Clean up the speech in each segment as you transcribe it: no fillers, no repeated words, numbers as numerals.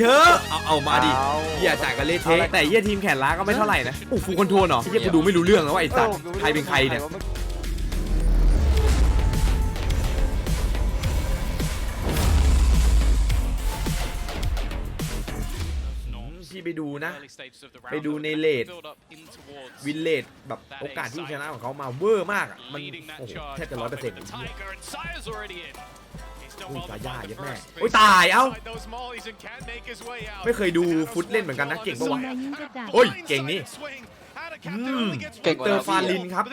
เธอเอามาดิอย่าจ่ายกันเละเทะแต่เยี่ยทีมแขนล้าก็ไม่เท่าไหร่นะโอ้ฟูคอนโทรลเหรอที่กูดูไม่รู้เรื่องแล้วว่าไอ้สัตว์ใครเป็นใครเนี่ยพี่ไปดูนะไปดูในเลดวินเลดแบบโอกาสที่ชนะของเขามาเวอร์มากอ่ะมันโอ้โหแทบจะ100%ตายยากยัดแม่โอ้ยตายเอ้าไม่เคยดูฟุตเล่นเหมือนกันนะเก่งปะวะโอ้ยเก่งนี่เก่งเตอร์ฟาลินครับ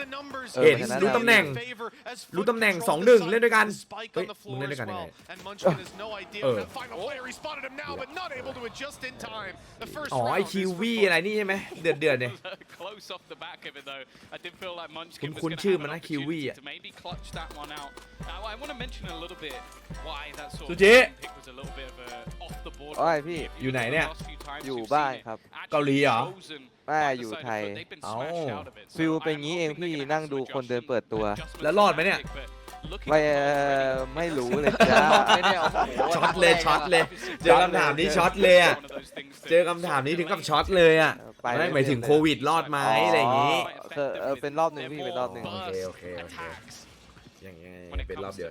เห็นรู้ตำแหน่ง2-1เล่นด้วยกันเฮ้ยมึงเล่นด้วยกันยังไงอ๋อไอคิววี่อะไรนี่ใช่ไหมเดือดเนี่ยคุ้นชื่อมันนะคิววี่อ่ะสุจิโอ้ยพี่อยู่ไหนเนี่ยอยู่บ้านครับเกาหลีเหรอไม่อยู่ไทยฟิลเป็นงี้เองพี่นั่งดูคนเดินเปิดตัวแล้วรอดไหมเนี่ยไม่รู้เลยจ้าช็อตเลยเจอคำถามนี้ช็อตเลยอ่ะเจอคำถามนี้ถึงกับช็อตเลยอ่ะไม่หมายถึงโควิดรอดไหมอะไรอย่างงี้เป็นรอบหนึ่งพี่เป็นรอบหนึ่งโอเคอย่างเงี้ยเป็นรอบเดียว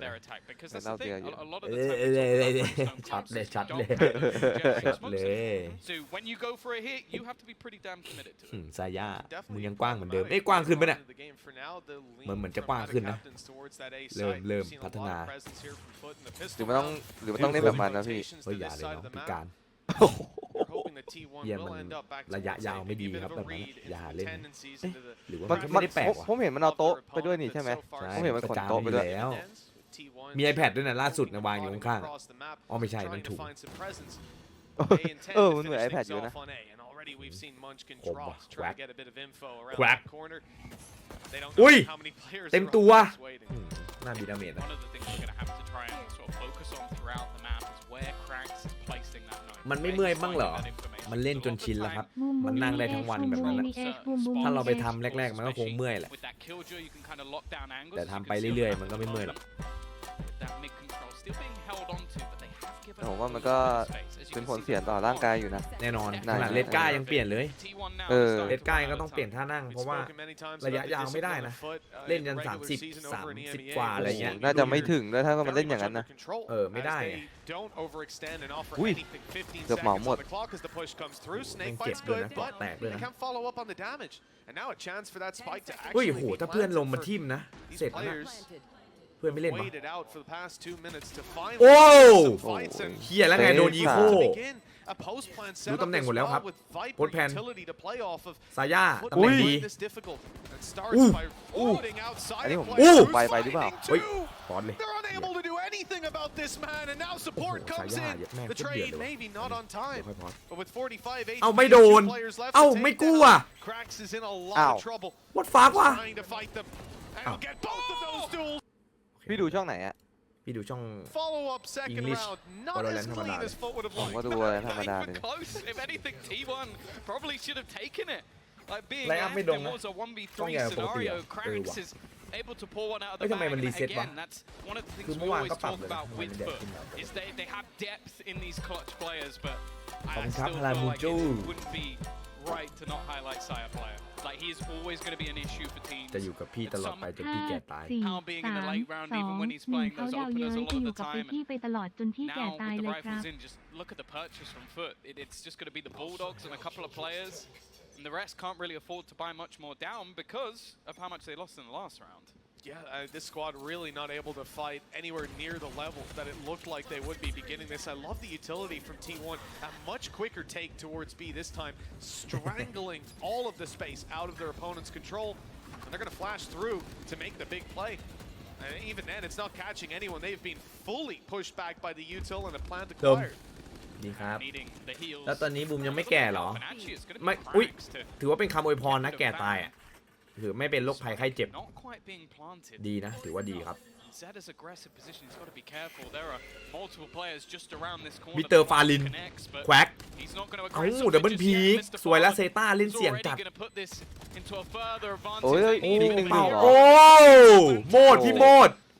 เป็นรอบเดียวช็อตเลยสายามึงยังกว้างเหมือนเดิมกว้างขึ้นไหมเนี่ยเหมือนจะกว้างขึ้นนะเริ่มพัฒนาหรือมันต้องเล่นแบบมันนะพี่เฮ้ยอย่าเลยน้องพิการเยี่ยมมันระยะยาวไม่ดีครับแบบนั้นอย่าเล่นหรือว่ามันไม่ได้แปลกวะผมเห็นมันเอาโต๊ะไปด้วยนี่ใช่ไหมผมเห็นมันขนโต๊ะไปด้วยแล้วมี iPad ด้วยนะล่าสุดนะวางอยู่ข้างๆอ๋อไม่ใช่มันถูกมันเหมือน iPad อยู่นะผมแควกอุ้ยเต็มตัวน่ามีดาเมจนะมันไม่เมื่อยบ้างเหรอมันเล่นจนชินแล้วครับมันนั่งได้ทั้งวันแบบนั้นถ้าเราไปทำแรกๆมันก็คงเมื่อยแหละแต่ทำไปเรื่อยๆมันก็ไม่เมื่อยหรอกผมว่ามันก็เป็นผลเสียต่อร่างกายอยู่นะแน่นอนขนาดเลดก้ายังเปลี่ยนเลยเลดก้าก็ต้องเปลี่ยนท่านั่งเพราะว่าระยะยาวไม่ได้นะเล่นยัน30 กว่าอะไรเงี้ยน่าจะไม่ถึงด้วยถ้ามันเล่นอย่างนั้นนะไม่ได้อุ้ยเกือบเหมาหมดยังเจ็บด้วยนะแตกด้วยนะอุ้ยโหถ้าเพื่อนลงมาทิ่มนะเสร็จนะเพื่อนไม่เล่นวะโอ้เฮียแล้วไงโดนยีโครู้ตำแหน่งหมดแล้วครับโพสแพนซาย่าตำแหน่งดีอันนี้ผมไปหรือเปล่าเฮ้ยฟอนเลยเอาไม่โดนเอาไม่กู้อ่ะวัดฟ้าวะพี่ดูช่องไหนอะพี่ดูช่อง English Valorant ธรรมดาผมก็ดูอะไรธรรมดาเลยไลน์อัพไม่ดงนะต้องอย่างปกติว่ะทำไมมันรีเซ็ตวะคือเมื่อวานก็ปรับเลยมันเด็ดขึ้นแล้วขอบคุณครับพลามูจูจะอยู่กับพี่ตลอดไปจนพี่แก่ตาย4 3 2 1เขาดาวเย้ยจะอยู่กับพี่ไปตลอดจนพี่แก่ตายเลยครับAnd the rest can't really afford to buy much more down because of how much they lost in the last round. Yeah, this squad really not able to fight anywhere near the level that it looked like they would be beginning this. I love the utility from T1. A much quicker take towards B this time, strangling all of the space out of their opponent's control. And they're going to flash through to make the big play. And even then, it's not catching anyone. They've been fully pushed back by the util and a plant acquired. ดีครับแล้วตอนนี้บูมยังไม่แก่หรอไม่อุ้ยถือว่าเป็นคำอวยพรนะแก่ตายอ่ะถือไม่เป็นโรคภัยไข้เจ็บดีนะถือว่าดีครับมิสเตอร์ฟาลินแควกเอ้าดับเบิลพีสวยแล้วเซต้าเล่นเสียงจัดโอ้ยนิดนึงโอ้โมดพี่โมด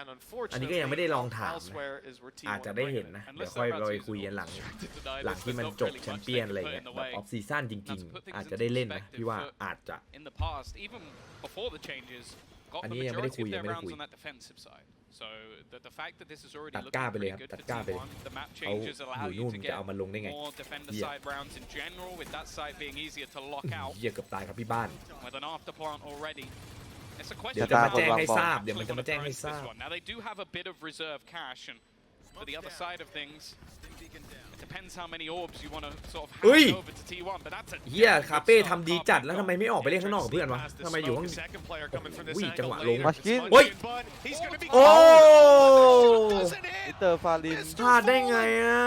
And อันนี้ก็ยังไม่ได้ลองถามนะ elsewhere is where อาจ T1 จะได้เห็นนะ เดี๋ยวค่อยไปคุยกันหลังที่มันจบแชมเปี้ยนอะไรเงี้ยแบบออฟซีซั่นจริงๆ อาจจะได้เล่นนะพี่ว่าอาจจะ in the past, even before the changes, got the อันนี้ยังไม่ได้ majority คุย of ยั their งไม่ได้ rounds คุย on that defensive side. So the fact that this is already ตัด looking กล้าไปเลย pretty ครับ good ตั for ดกล้าไปเลย T1. The map เขา changes อ allow ยู่ you นู่น to จะเอา get มาลงได้ไง more defender side rounds in general, with that side being easier to lock out เหี้ยเกือบตายครับพี่บ้าน with an after plant already. It's a เดี๋ยว question จะ ตา มาแจ้งให้ คนวางบอล ทราบ เดี๋ยวมันจะมาแจ้งให้ทราบ Now they do have a bit of reserve cash and but the other side of things, it depends how many orbs you want to sort of เฮ้ย hand over to T1, but that's a เฮียคาเป้ทำดีจัดแล้วทำไมไม่ออกไปเล่นข้างนอกกับเพื่อนวะทำไมอยู่ข้างวิ่งจังหวะลง มากิน เฮ้ย โอ้ มิสเตอร์ฟาลิน พลาดได้ไงอ่ะ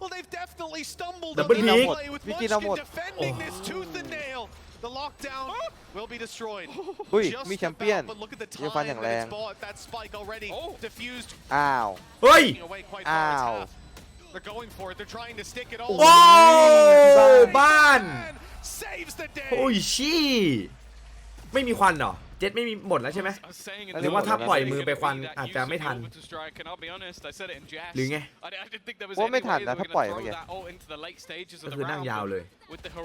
Well, they've definitely stumbled Double on the peek. play with Vicky Munchkin Lamont. defending this tooth and nail. The lockdown will be destroyed. อุ้ย Just มีแชมเปี้ยน about, but look at the ยังฟัน time อย่าง that แร it's ง bought. That spike already Oh. diffused, อ้าว เฮ้ย taking away quite far. It's Ow. half. They're going for it. They're trying to stick it โอ้ all. บ้าน Saves the โอ้ย day. ชี่ไม่มีควันเหรอ เจ็ตไม่มีหมดแล้วใช่ไหม หรือว่าถ้าปล่อยมือไปควันอาจจะไม่ทัน หรือไง เพราะไม่ทันนะถ้าปล่อยเมื่อกี้ ก็คือนั่งยาวเลย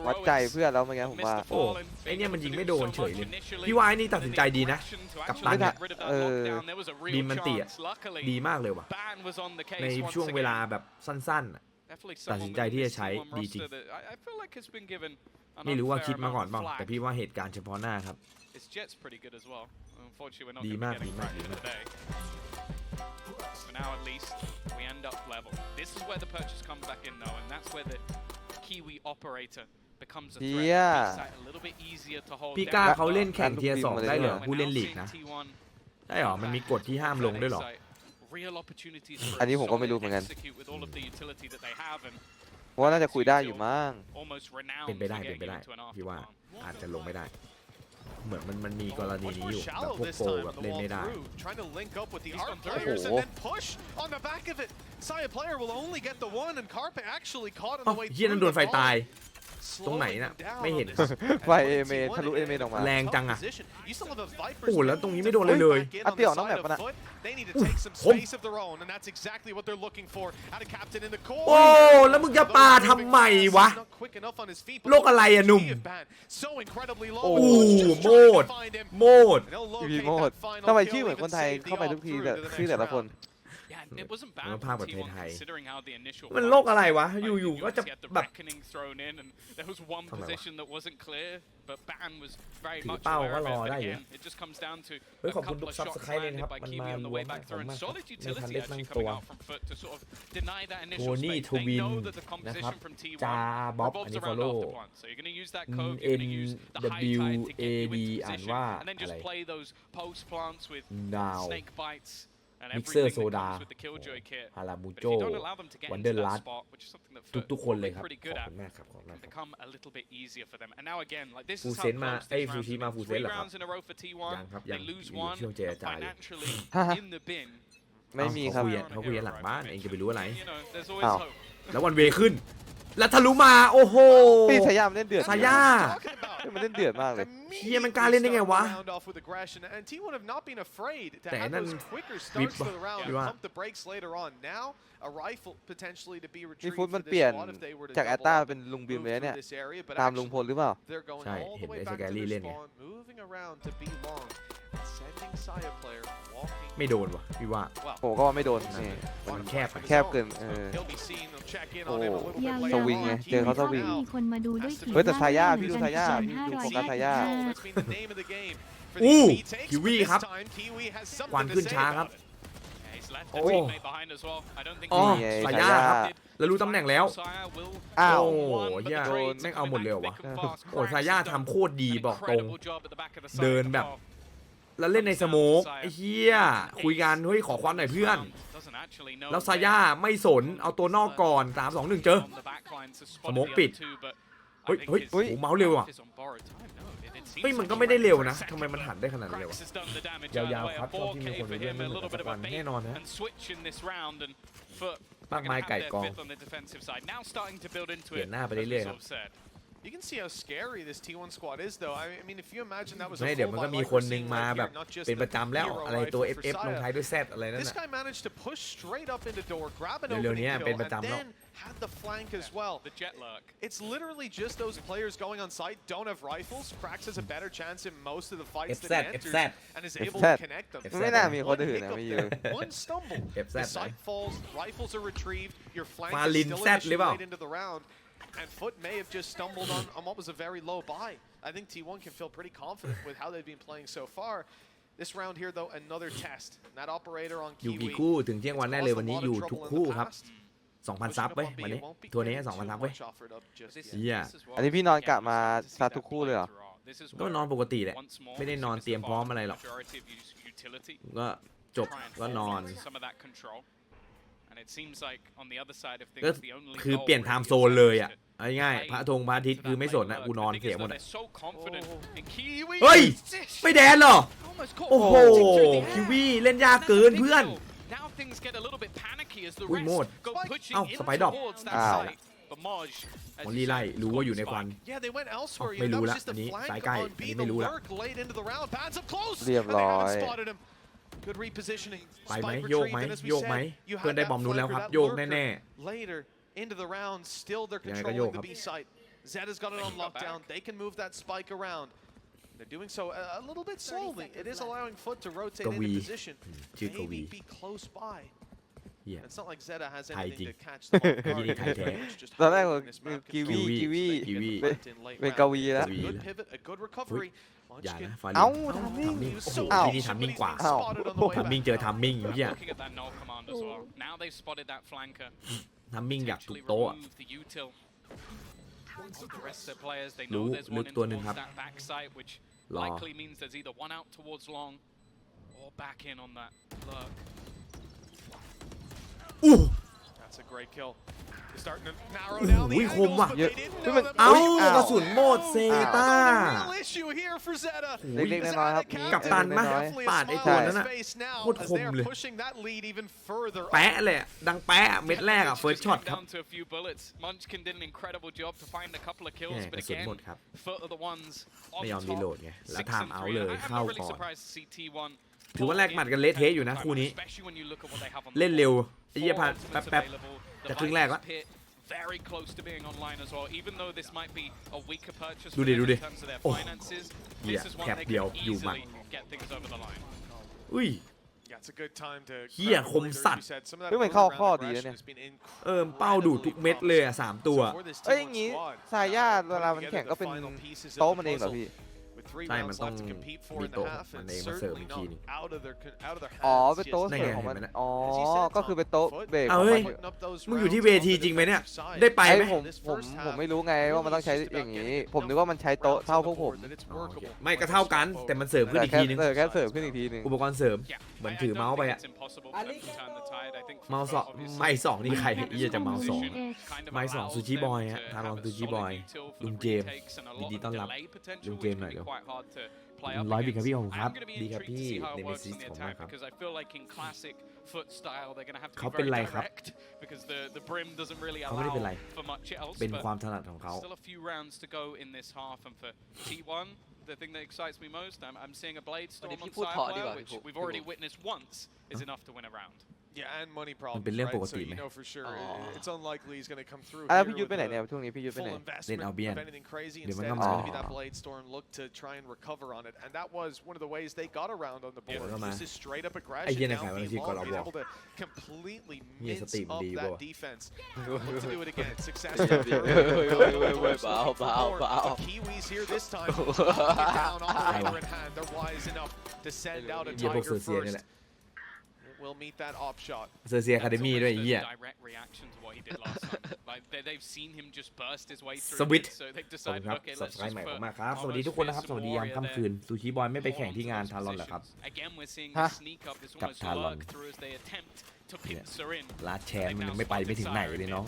วัดใจเพื่อนแล้วเมื่อกี้ผมว่า โอ้ไอเนี่ยมันยิงไม่โดนเฉยเลย พี่วายนี่ตัดสินใจดีนะ กัปตันเนี่ย บีมมันเตี่ยดีมากเลยว่ะ ในช่วงเวลาแบบสั้นๆน่ะ ตัดสินใจที่จะใช้ดีจริง ไม่รู้ว่าคิดมาก่อนเปล่าแต่พี่ว่าเหตุการณ์เฉพาะหน้าครับ ดีมากดีมากดีมาก For now, at least, we end up level. This is where the purchase comes back in, though, and that's where the Kiwi operator becomes a threat. Makes it a little bit easier to hold พี่ down. กล้าเขาเล่นแข่งเทียร์ 2ได้เหรอ We're ผู้เล่น now ลีก seeing นะ T1 ได้เหรอ มันมีกฎที่ห้ามลงด้วยเหรอ real opportunities for อันนี้ผมก็ไม่รู้ solid เหมือนกัน execute with all of the utility that they have, and เพราะว่าน่าจะคุยได้อยู่มั้ง almost renowned เป็นไป for ได้ getting เป็นไปได้ into an พี่ว่า aftermath. อาจจะลงไม่ได้ เหมือนมันมีกรณี Much นี้ more อยู่แบบ shallow พวก this โปร time. แบบ The เล่น wall ไม่ได้ through, trying to link up with the He's Arc gone through. players and then push on the back of it. Saya player will only get the one, and Carpe actually caught on อ้าว the way เฮียนั่น through โดน the ไฟตาย ball. ตรงไหน Slowing น่ะ them down ไม่เห็น on this. ไฟเอเมทะลุเอเมออกมา แรงจังอะ Position. You still have a Viper's โอ้โหแล้วตรงนี้ไม่โดน to เลยเลย fight back in อ่ะ on เตี่ยว the น้องแมป side ปะ of น่ะ FUT. They need to take some ผม space of their own, and that's exactly what they're looking for. Out of Captain in the core. โอ้ แล้วมึงจะปาทำไมวะ Not quick enough on his feet, โลกอะไรอะหนุ่ม So incredibly low. โอ้ Just โม trying ด to find him. โมด And he'll พี locate โมด that final ทำไม kill, ชื่อเหมือน even คนไทย save the เข้าไปทุก all ที through แต่ to the ชื่อ next แต่ละคน round. Yeah, it wasn't มัน bad ภาพ from ประเทศ T1 ไทย considering how the initial มันโลกอะไรวะ อยู่ๆก็จะ had the แบบ reckoning thrown in, and there was one Không phải position that wasn't clear, but Ban was very Thì much bao aware có of it. lò But đây again, vậy? it just comes down to เฮ้ย a ขอบคุณ couple ทุก of ซับ shots สไครต์เลยนะ landed ครับ by มัน Kiwi มา on the รว way ม back ขอ through, บ and มากครับ solid ไม่ทัน utility ได้ตั้ง actually ตัว coming out from FUT to sort of deny that โท initial นี่ space. ท They วิน know that the นะครับ composition from จา T1 บ๊อบอัน revolves นี้ around follow after one. So you're going to use that cove, you're going to use the high W tide to get A you D into อ่าน position, ว่า and then อะ just ไร play those post plants with ดาว snake bites and มิกเซอร์ everything โซ that ดา comes with the Killjoy kit. ฮาราบู But โจ if you don't allow them to get วัน into เดอร์ลั that ด spot, which is something that ทุกๆคนเลย FUT ครับ pretty ข good อบ at, คุณมากครับขอบคุณมาก can ครับ become a little bit easier for them. And now again, like this ฟู is เซ how นมา close เอ้ย these ฟู rounds ชิ have มา been. ฟูเซน Three เหรอครับ rounds in a row for T1. ยังครับ They ยัง lose อยู่ one, ช่วงเจร and จาอยู่ financially ฮ่าฮ่า in the bin. ไม่มีครับ เขาคุยกันหลังบ้านเองจะไปรู้อะไร You know, there's always Ow. hope. แล้ววันเวขึ้น แล้วทะลุมา โอ้โห พี่สายามันเล่นเดือด สายา มันเล่นเดือดมากเลย เฮียมันกล้าเล่นได้ไงวะ Round off with aggression, and T1 have not been afraid to แต่ have นั่น those quicker วิบ starts to the round พี่ and ว่า pump the brakes later on. Now a rifle potentially to be นี่ retrieved ฟุต for มัน this เปลี่ยน squad if they were to จากแอต double ตา up เป็น and ลุงบิม move เลย through เนี่ย this area, but ตามลุง actually พลหรือเปล่า they're going ใช่ all เห็ the น way ไอ้ส back แก to รี่ their เล่นไง spawn, moving around to be long, sending Saya player walking. ไม่โดนว่ะพี่ว่า Well, ผมก็ว่าไม่โดนนี่ มันแคบไป แคบเกิน he'll be seen. They'll check in on him a little bit ยาว later สวิง on. ไง He เจอเขาส will วิง มีคนมาดูด้วยกี่ เฮ้ยแต่ทายา บ้น พี่ดู กัน ทายา 1,500 พี่ดูโฟกัสทายา That's been the name of the game for อู้ these B takes, คิ but วี this ครับ time Kiwi has ควัน something ขึ้น to ช้า say ครับ about it. Yeah, he's left Oh. a teammate behind as well. I don't think อ๋อ นี่ไง สายาครับ แล้วรู้ตำแหน่งแล้ว Saya will อ้าว โอ้โห one, but เฮีย the trades แม่ง are เอา coming หมดเลยเหรอ back วะ thick and fast. โอ้สายาทำโคตรดี An บอกตรง incredible job at the back of the side เดินแบบ of the แล้วเล่นในสโมกไอ้เฮียคุยกันเฮ้ยขอควันหน่อยเพื่อน doesn't actually know แล้วซาย่าไม่สนเอาตัวนอกก่อน 3 2 1 เจอ on the back line to spot สโมก the ปิด other two, but เฮ้ย I think เฮ้ย his โอ้เมาส์เร็วอ่ะ is on borrowed time. No, it seems เฮ้ยมัน like ก็ he ไม่ได้ went เร็ว for a นะ second. ทำไมมันหันได้ขนาดนั้นเลยวะ Krax has done the damage ย out of าว the ๆ way. ครับ A ชอบที่มี 4K คน for เล่น him, a เรื่อง little สั bit ก of วั a น bait แน่นอนนะ and switch in this round, and FUT มาก are มาย gonna ไก่ have ก their อง fifth on the defensive side. Now starting to build into เปลี่ย it, นหน้าไป as เรื่ we อยๆค sort รับ of said. You can see how scary this T1 squad is, though. I mean, if you imagine that was ไม่ a เดี๋ยว full มันก็ by มี Viper คนหนึ่ง scene มา right แบบ here, not just เป็น the ประจำแล้ว hero อะไรตัว rifle for FF ลงท้าย Saya. ด้วย Z อะไรนั่น This น่ะ guy managed to push straight up in the door, grab an เร็วๆ opening นี้ kill, เป็น and ประจำแล้ว then had the flank as well. The jet lurk. It's literally just those players going on site don't have rifles. Krax has a better chance in most of the fights that he enters and is able to connect them. ไม่น่ามีคน One อื่นนะ hiccup ไม่เยอะ there, one stumble, FZ the sight falls, rifles are retrieved, your flank is Valin still Z initially หรือเปล่า late into the round, and FUT may have just stumbled on what was a very low buy. I think T1 can feel pretty confident with how they've been playing so far. This round here, though, another test. That operator on อยู่ Kiwi. กี่คู่ถึงเที่ยงวันได้เลยวันนี้อยู่ทุกคู่ครับ 2,000 ซับเว้ยวันนี้ทัวร์นี้ 2,000 ซับเว้ยเหี้ย อันนี้พี่นอนกะมาซาทุกคู่เลยเหรอ ก็นอนปกติแหละไม่ได้นอนเตรียมพร้อมอะไรหรอกก็จบก็นอนก็คือเปลี่ยนไทม์โซนเลยอ่ะง่ายๆพระธงพระอาทิตย์คือไม่สนนะกูนอนเสียหมดอะเฮ้ยไม่แดนเหรอโอ้โหคิวีเล่นยากเกินเพื่อนอุ้ยโมดเอ้าสไปดอกอ้าวมอลลี่ไล่รู้ว่าอยู่ในควันไม่รู้ละอันนี้สายใกล้อันนี้ไม่รู้ละเรียบร้อย ไปไหมโยกไหมโยกไหมเพื่อนได้บอมนู้นแล้วครับโยกแน่ into the round, still they're controlling the B site. Zeta's got it on lockdown. They can move that spike around. They're doing so a little bit slowly. It is allowing FUT to rotate into position. Maybe be close by. It's not like Zeta has anything to catch them off guard. ตอนแรกกีวีเป็นกาวีแล้ว Good pivot, a good recovery. อย่านะฟา เอ้า ลิน ทำมิ่ง โอ้โห อ้าว ที่นี่ทำมิ่งกว่า อ้าว ทำมิ่งเจอทำมิ่งเหี้ย Looking at that null command as well. Now they've spotted that flanker. ทำมิ่งอยากถูก Potentially โต๊ะ remove the util. The rest of the players, they รู้ know there's ลึ one ก in ตัวหนึ่ง towards ครับ that backside, which รอ likely means there's either one out towards long or back in on that lurk. อู้ That's a great kill. They're starting to narrow down the Ui, khôn angles, mà. but Dạ. they didn't Ui, know mình- that เอ้า moving กระสุนหมดเซต้า real issue here for Zeta. เล็กๆน้อยๆครับมี กับตันปะ เล็กๆน้อย Definitely ปาด a ไอ้ smile ตัว on นั้น his น่ะ face now โคตร as คม they เลย are pushing that lead even further แปะเลยอะดังแปะเม็ดแรกอะ Munch first just shot came ครับ down to a few bullets. Munchkin did an incredible job to find a couple of แห kills, ม่ก but ระสุน again, หมดครับ FUT are the ones on ไม่ยอม top. รีโหลดไงแล้ว 6 ไทม์ and เอา 3. เลย I'm เข้า not really ก่อน surprised to see T1 ถือว่าแลกหมัดกันเละเทะอยู่นะคู่นี้ especially when you look at what they have on the เล่นเร็ว board. ไอ้เหี้ย Four ผ่าน ultimates แป๊บ available. จะ The ครึ่งแรก Vikings ละ pit very close to being online as well. Even though this might be a weaker purchase ดู for ดิ them ดูดิ in terms of their โอ้ finances, เหี้ย this is แค one ป they เดียว can อยู่หมัด easily get things over the line. อุ้ย Yeah, it's a good time to เหี้ยคมสัตว์ เฮ้ยมันเข้าข้อดีแล้วเนี่ย เป้าดูดทุกเม็ดเลยอะ3 ตัว เอ้ยอย่างงี้ซาย่าเวลามันแข่งก็เป็นโต๊ะมันเองเหรอพี่ ใช่มันต้องมีโต๊ะมันเองมาเสิร์ฟอีกทีนึง อ๋อเป็นโต๊ะเสริมของมันอ๋อก็คือเป็นโต๊ะเบรก เอา ของ เฮ้ มั ย น มึงอยู่ที่เวทีจริงไหมเนี่ยได้ไป ไอ้ ไหม ผมไม่รู้ไงว่ามันต้องใช้อย่างนี้ ผมนึกว่ามันใช้โต๊ะเท่าพวกผม อ๋อโอเคไม่ก็เท่ากันแต่มันเสริมขึ้น แต่ อีก แค่ ทีนึง แค่เสิร์ฟขึ้นอีกทีหนึง อุปกรณ์เสริม Yeah, เหมือน I ถือ don't เมาส์ไป think อะ it's impossible for them to turn the tide. I think เมาส์สอง obviously ไม่สองนี่ใครเหี้ยจะเมาส์สอง kind of ไม่สอง allows ซูชิ them บอย to ฮะทางลอง have a ซูชิ solid บอย util for ลุง the เจมส์ retakes and a ยิน lot ดี of ต้อนรับ delay potential, ลุง which เจมส์ห can น่อย be เดี๋ยว quite hard to play up 100 บิตครับ against. พี่ผมครับ I'm gonna be ดีครับ intrigued to พี่ see how it เนเม works ซิ in ส the ผมมาก attack ครับ because I feel like in classic FUT style they're gonna have to เขา be เป็น very ไรครับ direct because the brim doesn't really เขาไม่ได้เป็นไร allow for much else. เป็น But ความถนัดของเขา still a few rounds to go in this half, and for T1, the thing that excites me most, I'm seeing a blade storm on Cypher, which we've already witnessed once, is enough to win a round. Yeah, and money มันเป็น problems, เรื่อง right? ปก So ติ you ไหม know for sure it's unlikely he's going to come through อ่ะ here พี่ยุทธ with ไปไหน a เนี่ยช่วงนี้พี่ยุทธไปไหน full เล่น investment เอาเบียน of anything crazy. เดี๋ยวมัน Instead, ก็ it's มา going to be that blade storm. Look to try and recover on it, and that was one of the ways they got around on the เดี๋ยว board. มันก็มา Just his straight up ไอ้ aggression เหี้ยใน down ขายมัน the ที่ก่อน long, เรา being บอก able to completely เหี้ยส mince ตรีมมัน up ดีกว่า that defense. Look to do it again. Success. Bow. Kiwis here this time. Locking it down, operator in hand. They're wise enough to send out a เหี้ยพวกเซอ Tiger ร์เซียนี่แห first. ละ It will meet that op shot. เซอร์เซียคาเดมี่ด้วยไอ้เหี้ย Direct reaction to what he did last time. Like they've seen him just burst his way through. Sweet. So they've ขอบคุณ decided, ครับ okay, สับ let's สไคร just ใหม่ put มากครับ สวัสดี almost ทุกคนนะครับ fearsome สวัสดียาม warrior ค่ำคืน ซูชิบอยไม่ไปแข่งที่งานทารอนเหรอครับ Again, we're seeing ฮะ a sneak up. This กับ almost ทารอน lurk through as they attempt to pinch her in. ลาดแชร์มันยังไม่ไปไม่ถึงไหนเลยน้อง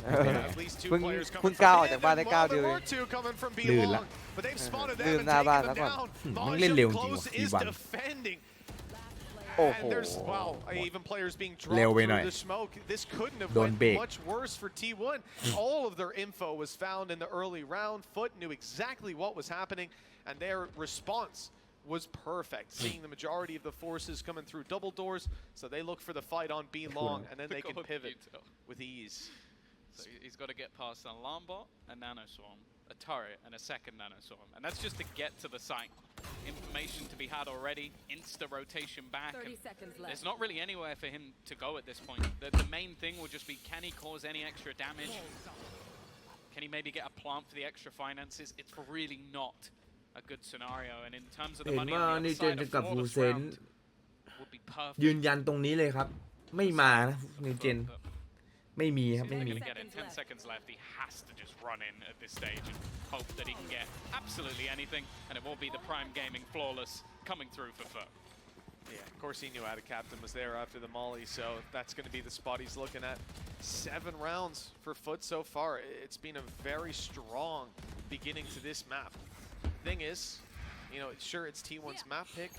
At least two เพิ่ง players เพิ่ง coming ก้าวอ from อกจาก mid, บ้านได้ and ก้าว while เดียว there เอง were two coming from B ลื่นละ long, but they've spotted ลื่ them น and หน้าบ้าน taken แล้ว them ก่อน down. มึงเล่นเร็ว Maj จริง close ว่ะ is T1 defending. โอ้โห And there's, wow, even players being เร็ว dropped ไปหน่อย through the smoke. This couldn't have โดน went เบรก much worse for T1. All of their info was found in the early round. FUT knew exactly what was happening, and their response was perfect. Seeing the majority of the forces coming through double doors, so they look for the fight on B long, and then they can pivot with ease. So he's got to get past an alarm bot, a nano swarm, a turret, and a second nano swarm. And that's just to get to the site. Information to be had already, insta rotation back. 30 seconds left. There's not really anywhere for him to go at this point. The main thing will just be, can he cause any extra damage? Can he maybe get a plant for the extra finances? It's really not a good scenario. And in terms of the เห็น money ว่า on the นี่ other เจน side, จะ a กับฟู flawless เซน round would be perfect. ยืนยันตรงนี้เลยครับไม่มานะนิวเจนไม่มีครับ He's ไม่ not มี going to get it. 10 seconds left. He has to just run in at this stage and hope that he can get absolutely anything, and it won't be the Prime Gaming flawless coming through for FUT. Yeah, of course he knew how to captain was there after the molly, so that's going to be the spot he's looking at. 7 rounds for FUT so far. It's been a very strong beginning to this map. Thing is, you know, sure it's T1's map pick,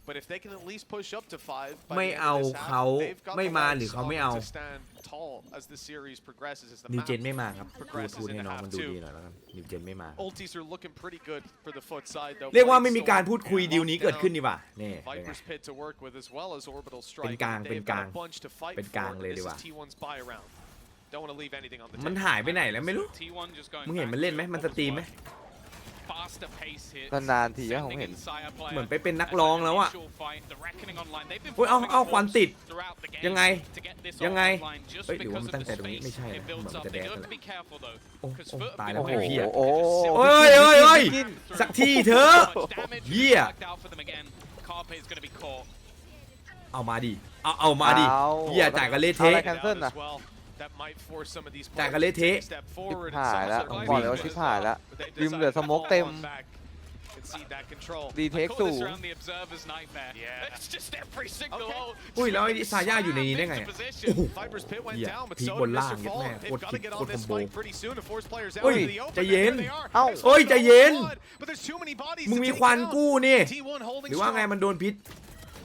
but if they can at least push up to 5 by ไม่ the end เอา of this เขา half, they've got ไม่ the มา legs หรือเขาไม่เอา to stand tall as the series progresses, as the นิว map เจนไม่มาครับพูดให้น้องมันดูดีหน่อยแล้วกันนิวเจนไม่มา ultis are looking pretty good for the FUT side though. เรียกว่าไม่มีการพูดคุยดีลนี้เกิดขึ้นดีกว่านี่เป็นไง Viper's Pit to work with as well as Orbital เป็น Strike. กลาง They've got a bunch to fight เป็นกลาง for. เลย This ดีก is ว่า T1's buy round. Don't want to leave anything on the มัน table. หายไปไหนแล้วไม่รู้ T1 just going มึงเห็น back มันเล่น to ไหมมัน what ส was ตรีมไหม working. Faster pace hits, นานๆทีผม sending เห็น in Sire player เหมือนไปเป็นนักร้องแล้วอะ as an initial fight. The reckoning online. They've been เฮ้ยเอา farming เอาควันติด throughout the game ยังไง to get this ยังไง online just เฮ้ยหรือว่า because มัน of ตั้ง the ใจตรงนี้ space ไม่ใช่นะ it เหมือน builds มัน up. จะแด They ก have กัน to แหละ be careful though, โอ้ because โอ้ FUT ตาย have แล้ว been ไอ้ very เหี้ย โอ้ โอ้ยโอ้ยโอ้ย กิน สักทีเถอะ much damage. Yeah. Worked out for them again. Carpe is going to be caught. เอามาดิเอามาดิ เอา เหี้ยจ่ายกันเละ เอาอะไร เทะ กัน cancel นะ As well. That might force some of these จ่ายกัน players เละ to เทะ take a step forward หาย and แล้ว some บอก of เลย their ว่า lives ชิบ as หาย well. แล้ว But they ริมเหลือ decided ส to โมก fall เต็ม on back. Concede that control. ดีเทค Call สู this ง around the observer's nightmare. Yeah. It's just every single Okay. hole. อุ้ยแล้วไอ้ซาย่าอยู่ในนี้ได้ไง Into อะ position. โอ้โห Viper's Pit went Yeah, down, but พีค so บ did นล่าง Mr. ยัด Fall. แม่โคต They've ร got คิ to ด get โค on ตรคอ this มโบ fight pretty soon to force players out เฮ้ย into the open. ใจเย็น There they are. เอ้า There's เฮ้ย one ใจเย็น blood, but there's too many bodies มึง to มี take ควัน down. กู้นี่ T1 holding หรือว่าไง strong. มันโดนพิษ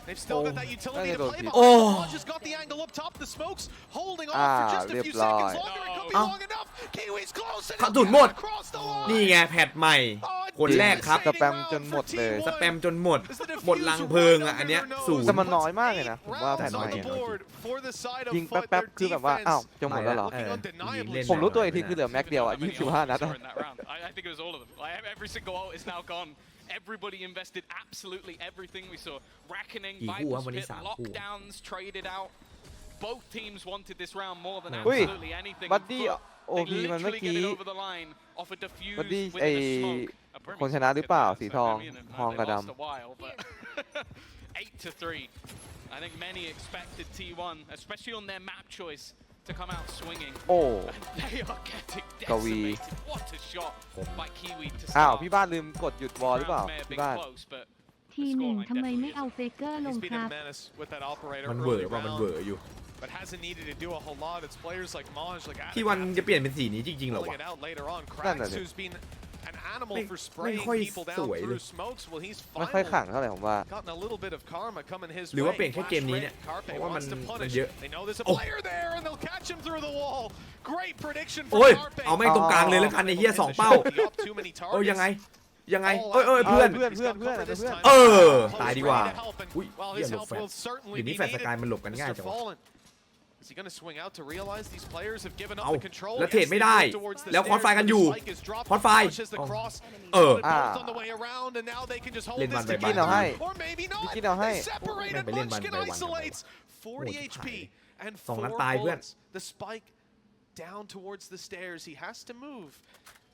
They've still got that utility to play Oh. behind. Just got the angle up top. The smokes holding off for just a few เรียบร้อย seconds longer. It could be Oh. long enough. Kiwi's close. and กระสุนหมด across the line. นี่ไงแพทใหม่ คนแรกครับ สแปมจนหมดเลย สแปมจนหมดหมดลังเพลิงอ่ะอันเนี้ยศูน แต่ ย์ มันน้อยมากเลยนะผมว่าแผ่น Rounds ใหม่ on the อะ board for the side of ยิง FUT. แป๊บ Their ๆคือแบบว่า อ้าว defense จะหมดแล้วเหรอ looking เล่ undeniably น ผมรู้ตัวอีกที หน่ คือเหลือแม็กเดียวอ่ะ How many 25 นัด ults อะ were in that round? I think it was all of them. Like, every single ult is now gone. Everybody invested absolutely everything. We saw Reckoning, กี่คู่ครับ Viper's วันนี้ Pit, 3 คู่ lockdowns traded out. Both teams wanted this round more than อุ้ย absolutely anything. บัดดี้ FUT, โอ they พีมันเมื่อ literally กี้ get it over the line off a defuse บัดดี้ within ไอ a smoke. A Premier คนชนะหรือเปล่า took it สี there, ทอง Premier, and ทอง they กับด lost a while, but 8-3. I think many expected T1, especially on their map choice, to come out swinging. ำโอ้ They are getting กวี decimated. What a shot by Kiwi to อ้าว start. พี่บ้านลืมกดหยุดวอลหรือเปล่า Rounds may have พี่ been บ้าน close, but ทีหนึ่งทำไมไม่เอาเฟเกอร์ลง He's ค been รั a บ menace with that operator มันเวอ early ร์ป่ะมันเวอ round, ร์อยู่ but hasn't needed to do a whole lot. It's players like Maj, like ที่วันจะเปลี่ยนเป็นสีนี้จริงๆเหรอ pulling วะ it out later on. นั่นน่ะ Cracks, ดิ who's been an animal ไม่ for spraying ค่อย people ส down วยเลย through smokes. Well, he's ไม่ค่อย finally ขังเท่าไหร่ผมว่า gotten a little bit of karma coming his หรือว่า way. เปลี่ยนแค่เกมนี้เนี่ย Flash rate, เพ Carpe ราะว่ามัน wants to มัน punish. เยอะ They know there's a โอ้ player there, and they'll catch him through the wall. Great prediction โอ้ from ย Carpe. เอาแม่งตรงกลางเลยแล้วกันไอ้เหี้ย 2 เป้า Too many เอ้ย targets. ยังไงยังไง All เอ้ย out. เพื่อน เพื่อนเพื่อนเพื่อนเพื่อน เออ Close ตายดีกว่า ready to help, and อุ้ย while เหี้ย his หลบ help แฟด will certainly เดี๋ยวนี้ be แฟดสกาย needed. มันหลบกันง่าย Mr. จังวะ Fallen. Is he going to swing out to realize these players have given up เอา the control? แล้วเทรด Yes, ไม่ they ได้ move towards the แล้วคอน stairs, ไฟกัน but อยู่ the spike is dropped. คอนไฟ Pushes the cross. เออ Both on the way around, and now they can just hold เล่น this วันไป กิน together. เอาให้ Or maybe not. กินเอาให้ They separated. ไปเล่นวัน Munchkin ไปวัน isolates. 40 โอ้ย HP and 2 นัด 4 ตายเพื่อน bullets. The spike down towards the stairs. He has to move.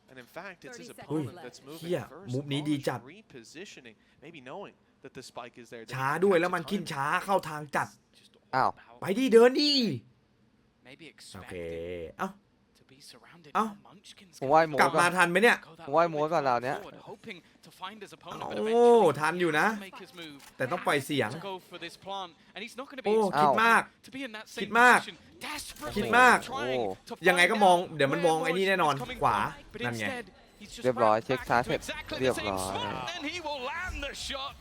And in fact, it's his opponent that's moving เหี้ย first. มุมนี้ดีจัด Repositioning, maybe knowing that the spike is there. They ช้า have ด้วย to แล้วมันขึ้น time it. ช้าเข้าทางจัด just อ้าว about ไปดิเดินดิ maybe โอเค expected เอ้า to be surrounded. Oh. Now Munchkin's ผมว่าไอ้ gonna โม กลับ ด มาทันไหมเนี่ย go that ผมว่าไอ้ way โมดก่อนเราเนี้ย forward, hoping to find his opponent, โอ้ but eventually ทันอยู่นะ make his move. แต่ต้องปล่อยเสียง To go for this plant, and he's not going to โอ้ be คิดมาก to be in that คิด same มาก position. Desperately คิดมาก trying to ยังไงก็ find มอง out เดี๋ยวมันมอง where ไอ้นี่แน่นอน Roach is coming ขวา from, but นั่นไง instead, he's just เรียบร้อย ran เช็ค back ช้า into เสร็จ exactly เรีย the บ same ร้อย spot, and he will land the shot.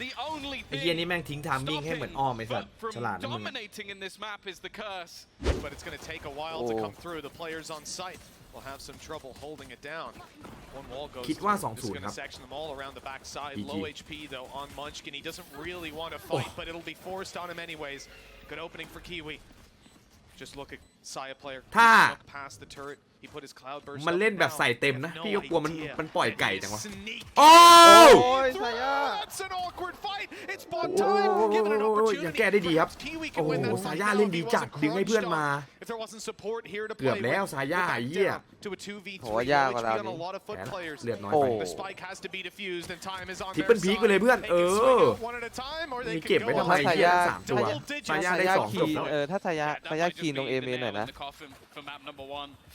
The only ไอ้เหี้ย thing นี่แม่งทิ้งไทามมิ่งให้เหมือนอ้อมไอ้สัตว์ from ฉลาดนะมึง dominating in this map is the curse. But it's going to take a while to Oh. come through. The players on site will have some trouble holding it down. One wall goes คิดว่า through. This is 2-0 going ครั to บ section them all around the backside. GG. Low HP though on Munchkin. He doesn't really want to fight, but it'll be forced on him anyways. Good opening for Kiwi. Just look at Saya player. ถ้า Look past the turret. He put his cloud burst มันเล่นแบบ up ใส่ now. เต็มนะ Have no พี่ก็กลัวมัน idea. มันปล่อย And ไก่ he จังวะ sneaked โอ้ โอ้ย through. สายา That's an awkward fight. It's bot โอ้ time. Give it an ยัง opportunity. แก้ได้ดีครับ Perhaps Kiwi โอ้ can win โห that ซา fight. ย่า No, เล่น he ดี was จัด a ดึงให้เพื่อน crunch มา dog. if there wasn't support here to เกือบ play แล้ว with, ซาย่า we're ไอ้ back เหี้ย down to a 2v3 โหยากกว่า which เรา we on นี่ a lot of FUT แหม players. เลือดน้อย โอ้ ไป The spike has to be defused and time is on ทิป their เปิลพีคไปเลย side. เพื่อน They can swing out one at a time or มี they เก็บ can ไว้ go ทำไม on ถ้า เหี้ย ซาย่า 3 ตัว double digits. ซาย่าได้ 2 จบแล้ว ถ้าซาย่าคีนตรงเอเมนหน่อยนะ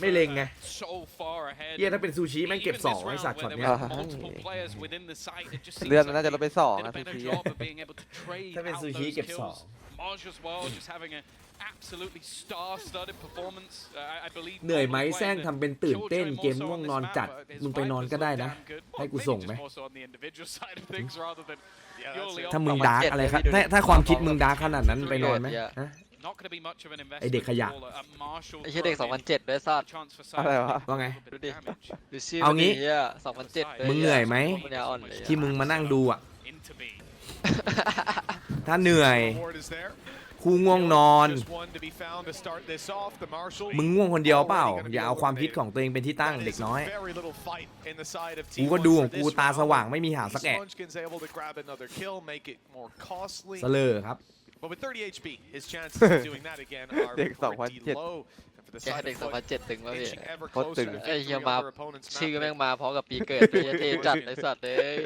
ไม่เล็งไง So far ahead. เหี้ยถ้าเป็นซูชิแม่งเก็บ 2 ไอ้สัตว์ช็อตเนี้ย Multiple players within the site, it just เลือด seems มัน like น่าจะลดไป2 did นะ a ทุก better ที job of being able to trade ถ้าเป็น out ซูชิ those เก็บ kills. 2 Maj as well, just having an absolutely star-studded performance. I believe เหนื่อยไหมแซงทำเป็นตื่นเต้นเกมง่วงนอนจัดมึงไปนอนก็ได้นะให้กูส่งไหม ถ้ามึงดาร์กอะไรครับถ้าความคิดมึงดาร์กขนาดนั้นไปนอนไหมฮะ ไอ้เด็กขยะ ไอ้เหี้ยเด็ก 2007 ด้วยสัตว์ อะไรวะ ว่าไง ดูดิดูชื่อ เอางี้ มันดิเหี้ย2007เลย มึงเหนื่อยไหม ปัญญาอ่อนเลย ที่มึงมานั่งดูอ่ะ ถ้าเหนื่อย คู่ง่วงนอน มึงง่วงคนเดียวเปล่า อย่าเอาความคิดของตัวเองเป็นที่ตั้งเด็กน้อย กูก็ดูของกูตาสว่างไม่มีหางสักแอะเสลอครับ But with 30 HP, his chances of doing that again are เด็ก pretty 2007 low. And for the แค่ side เด็ก of FUT, 2007 ถึงวะพี่ inching ever โคตร closer ตึง to ไอ้เหี้ย victory มา on their opponent's ชื่อ map. แม่งมาพร้อมกับปีเกิดเลยเท่จัดเลยสัตว์เลย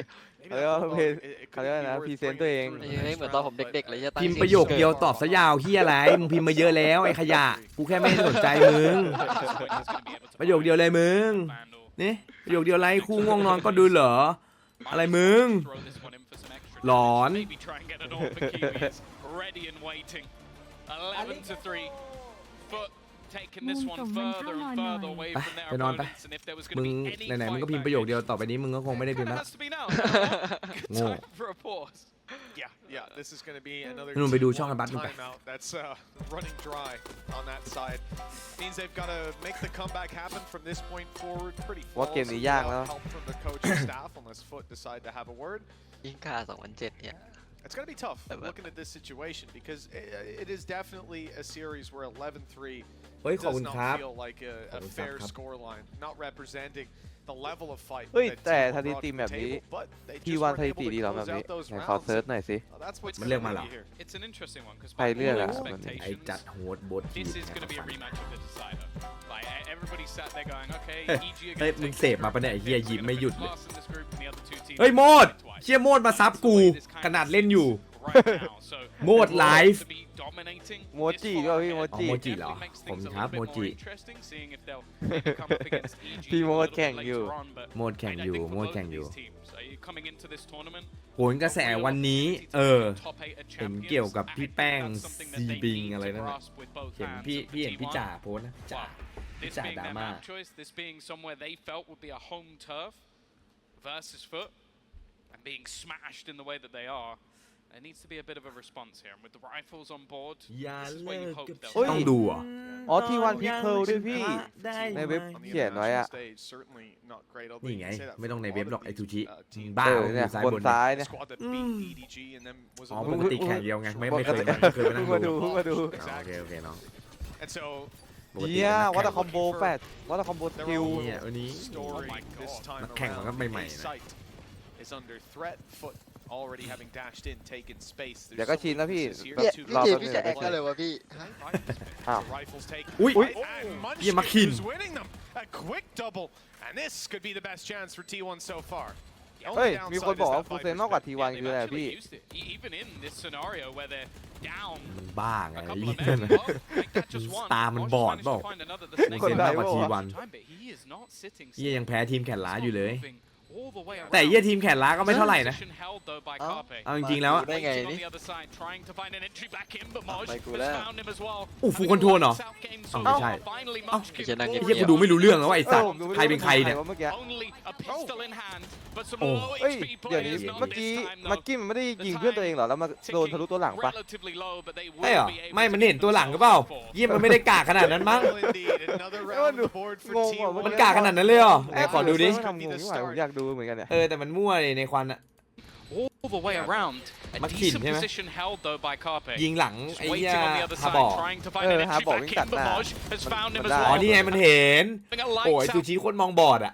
Maybe เขาเรียกว่า that เพล alone, ง it เขา could เรียกว่า be นะ worth พรีเซนต์ bringing ตัวเอง through ไอ้ the เหี้ย next เหมือนตอน round, ผมเด็กๆเลย but ตั้ง พิมพ์ ชื่อ ประโยคเดียวตอบซะยาวเฮียอะไรมึงพิมพ์มาเยอะแล้วไอ้ขยะ กูแค่ไม่ได้สนใจมึง ประโยคเดียวเลยมึง นี่ประโยคเดียวไรคู่ง่วงนอนก็ดูเหรอ อะไรมึง หลอน Ready and waiting. 11-3. But taking this one further and further away from their ไปนอนไป opponents. And if there was มึ going ง to be any ไหนๆมึงก็ fight พิมพ์ back, ประโยคเดียวต่อไปนี้มึงก็คงไม่ได้พิมพ์ kind แล้ of ว has to be now. Good Ngộ. time for a pause. yeah, this is going to be another นู่นไปดูช่องอันบัตมึงไป timeout. That's running dry on that side. Means they've got to make the comeback happen from this point forward pretty ว่าเกม flawlessly นี้ยากแล้ว without help from the coaching staff unless FUT decide to have a word. ยิ่งค่า2007 เนี่ย It's going to be tough looking at this situation because it is definitely a series where 11-3 เฮ้ยขอบ does คุณ not ครับ feel like a fair scoreline, not representing the level of fight เฮ้ย that แต่ T1 สถิ brought ติ to แบบ the นี้ table, but they พี่ just วัน weren't สถิ able ติ to ดีเหรอ close แบบนี้ out those ไหนขอ rounds. เซิร์ชหน่อยสิ That's what's มันเลือก gonna มาเหรอ be here. It's an interesting one because ใครเลือกอะ ไอ้จัดโหดบดทีม this is going to be a rematch of the decider. Like everybody sat there going, okay, EG are เฮ้ย going to มึง take เสพมาปะเนี่ยไอ้เฮียยิ้มไม่หยุดเลย class in this group and the other two teams เฮ้ยโมด twice. เชี่ยโมดมาซับกู ขนาดเล่นอยู่ Right now, so โมดไลฟ์ to be dominating โม this จิ far ด้วยพี่ ahead โมจิ อ๋อโมจิเหรอ definitely makes ผม things a ครับ little โม bit จิ more interesting, seeing if they'll maybe come up against EG พี่ a โมด little แข่ง bit อยู่ later on, but โมดแข่ง I อยู่ think for โมด both แข่ง of อยู่ these teams, coming into this tournament, โหนกระแสวันนี้ top 8 are เห็น champions. เกี่ยวกับ I พี่ think แป้ง that's something that ซี they บิง need อะไร to นั่นน่ะ grasp with both เห็น hands พี่ for เห็นพี่ T1. จ่าโพสต์นะจ่า This จ่า being ดรา their ม่า map choice, this being somewhere they felt would be a home turf versus FUT, and being smashed in the way that they are, there needs to be a bit of a response here. And with the rifles on board, อย่า this is เลิ where you ก hope กับ they'll เฮ้ย ต้องดูเหรอ่ะ อ๋อที่วันพิกเคิลด้วยพี่ ในเว็บ On the เขียนไว้อะ international stage, certainly not great. Although นี่ you ไง can say that ไม่ for ต้องใน a เว็บ lot หรอก of ไอ้ these, ซูชิ teams. บ้า เออ อ เนี่ย ยู่ซ้าย บบ น น ซ้าย The เนี่ย squad that beat EDG and then was อ๋อ a ป little ก bit ติ more แข่งเดียวไงไม่ ปก เค ติ ยไม่เคยมานั่ง มา ดู ดูมาดู โอเคโอเคน้อง And so ปกติ เยี่ย นัก วัต แข่ง คอมโบแฟดวัตคอมโบ their คิว own เนี่ยวันนี้ story this time นักแข่งมันก็ around. ใหม่ A ๆนะ site is under threat. FUT already having dashed in, taken space. เดี๋ยวก็ชินแล้วพี่ Here เนี่ย to พี่ รอ เจ แป๊บ พี่ นึง จะแอคอะไรวะพี่ อ้าว The rifles take. อุ้ย And Munchkin, เยี่ยมาคิน who's winning them. A quick double. And this could be the best chance for T1 so far. The เฮ้ย only มีคน downside บ is อกว่า that ฟูเซน Viper's มากกว่า been- ทีวัน they've คืออะไร actually พี่ used it. Even in this scenario where they're down มึงบ้าไง a ไอ้ couple เหี้ of ย men, นะ well, like that just one. ตามัน Mosh บอด managed เปล่า to find another. The ฟู snake เซนมากกว่าทีวัน time, but he is not sitting เหี้ย still. ยังแพ้ทีมแขนล้าอยู่เลย Moving all the way แต่ around. เหี้ยทีมแขนล้าก็ไม่เท่าไหร่นะ Position held though by เอ้า Carpe. เอาจริงๆแล้วอะ ได้ไง Waiting on นี่ the other side, trying to find an entry back in, but Moj ไป has กูแล้ว found him as well. อู้ฟู Having คอนโทรลเหรอ a South game เอ้า so ไม่ใช่ far, finally เอ้า Munchkin ไอ้เหี้ยนั่ง ไอ้ เงี เหี้ย ย กู บ ดูไม่รู้เรื่องแล้วไอ้สัตว์ เออ ใครเป็นใครเนี่ย เมื่อกี้ Only a pistol in hand, but some Oh. low เฮ้ย HP เดี๋ยวนี้ players not เมื่อกี้ this time มัก though. กี้มันไม่ได้ยิงเพื่อนตัวเองเหรอแล้วมาโดนทะลุตัวหลังปะ Relatively low, but they ใช่เหร will อ be able ไม่ to มัน get เห็นตัวหลังหรือเปล่า themselves เยี่ยมันไม่ได้กากขนาดนั้นมั้ง Well, indeed, another round on the board for งงว่ะ T1. มันกากขนาดนั้นเลยเหรอไหนขอดูดิ ไม่ทำงงนี่หว่าผมอยากดูเหมือนกันเนี่ย แต่มันมั่วเลยในควันอะ all the way around. A Makin, decent yeah. position held though by Carpe. ยิงหลัง Just ไอ้เหี้ย waiting on the other ฮา side, บอก trying to find Ờ, an Hà entry Bỏ backวิ่ง in, ตัด but หน้า Moj has found him มัน as ได้ อ๋อ well. นี่ไงมันเห็น Having a โอ้ย lights ซู out ชิโคตรมองบอดอะ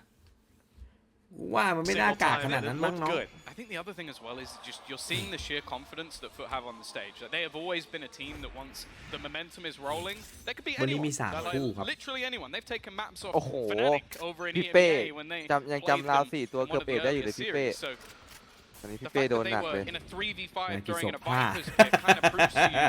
กูว่ามันไม่น่ากากขนาดนั้นมั้ง Looked เนาะ good. I think the other thing as well is just you're seeing the sheer confidence that FUT have on the stage. That they have always been a team that once the momentum is rolling, they could be วันนี้ anyone. มี3 They're คู่ครับ literally anyone. They've taken maps off โอ้โห Fnatic over in พี่เป้ EMEA when they ยัง played จำราว them 4 ตัว in เกือบ one of เปร the ตได้อยู่ earlier เลยพี่เป้ series. So ตอนนี้ the พี่เป้ fact โด that น they หนักเลย were in a 3v5 Like during an it's Vipers so pit kind of proves to you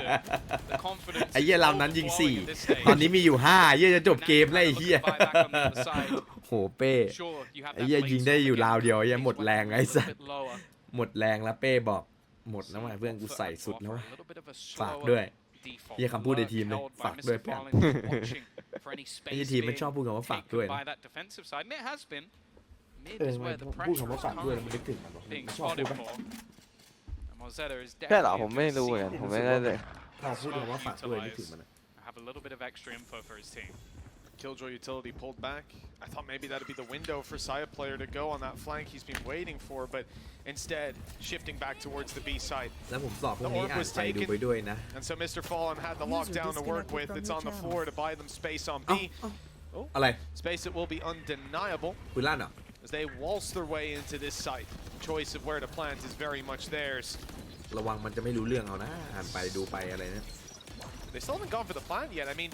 the confidence ไอ้เหี้ย is ลำนั้นยิง overflowing at this 4 stage. ตอนนี้มีอยู่5เหี้ยจะจบเกมแล้วไอ้เหี้ย Now you kind of look at the buyback on the other side. โหเป้ Sure, you have ไอ้ that เหี้ย late ยิงได้อยู่ swing ราว again, เดียวไอ้เหี้ย things หมด went แรง a ไอ้ little สัส bit lower. หมดแรงแล้วเป้บอกหมดแล้วว่ะเพื่อนกูใส่สุดแล้วว่ะ A little bit of a ฝาก slower ด้วย default. เหี้ยคำพูดในทีมเลย Held by ฝากด้วย Mr. เพื่อน Fallen, watching for any ไอ้เหี้ย space ทีมมัน being ชอบพูดคำว่าฝากด้วย taken นะ by that defensive side, and it has been. Mid เออ is ทำไม where the พูด pressure คำว่า is ฝากด้วยแล้วมัน currently นึกถึงมันบอก being มันชอบพูด spotted ปะ for. And Mozetta is ใช่เหรอ definitely ผมไม่รู้เหมือนกันผมไม่ได้เลย พอพูดคำว่าฝากด้วยนึกถึงมันอะ have a little bit of extra info for his team. Killjoy utility pulled back. I thought maybe that'd be the window for Saya player to go on that flank he's been waiting for, but instead shifting back towards the B side. แล้วผมสอบพวกนี้อ่านไปดูไปด้วยนะ And so Mr. Fallen had the lockdown to work with. It's on the floor to buy them space on เอ้า B. อะไร Space that will be undeniable ปืนลั่นเหรอ as they waltz their way into this site. Choice of where to plant is very much theirs. ระวังมันจะไม่รู้เรื่องเอานะอ่านไปดูไปอะไรนะ They still haven't gone for the plant yet. I mean,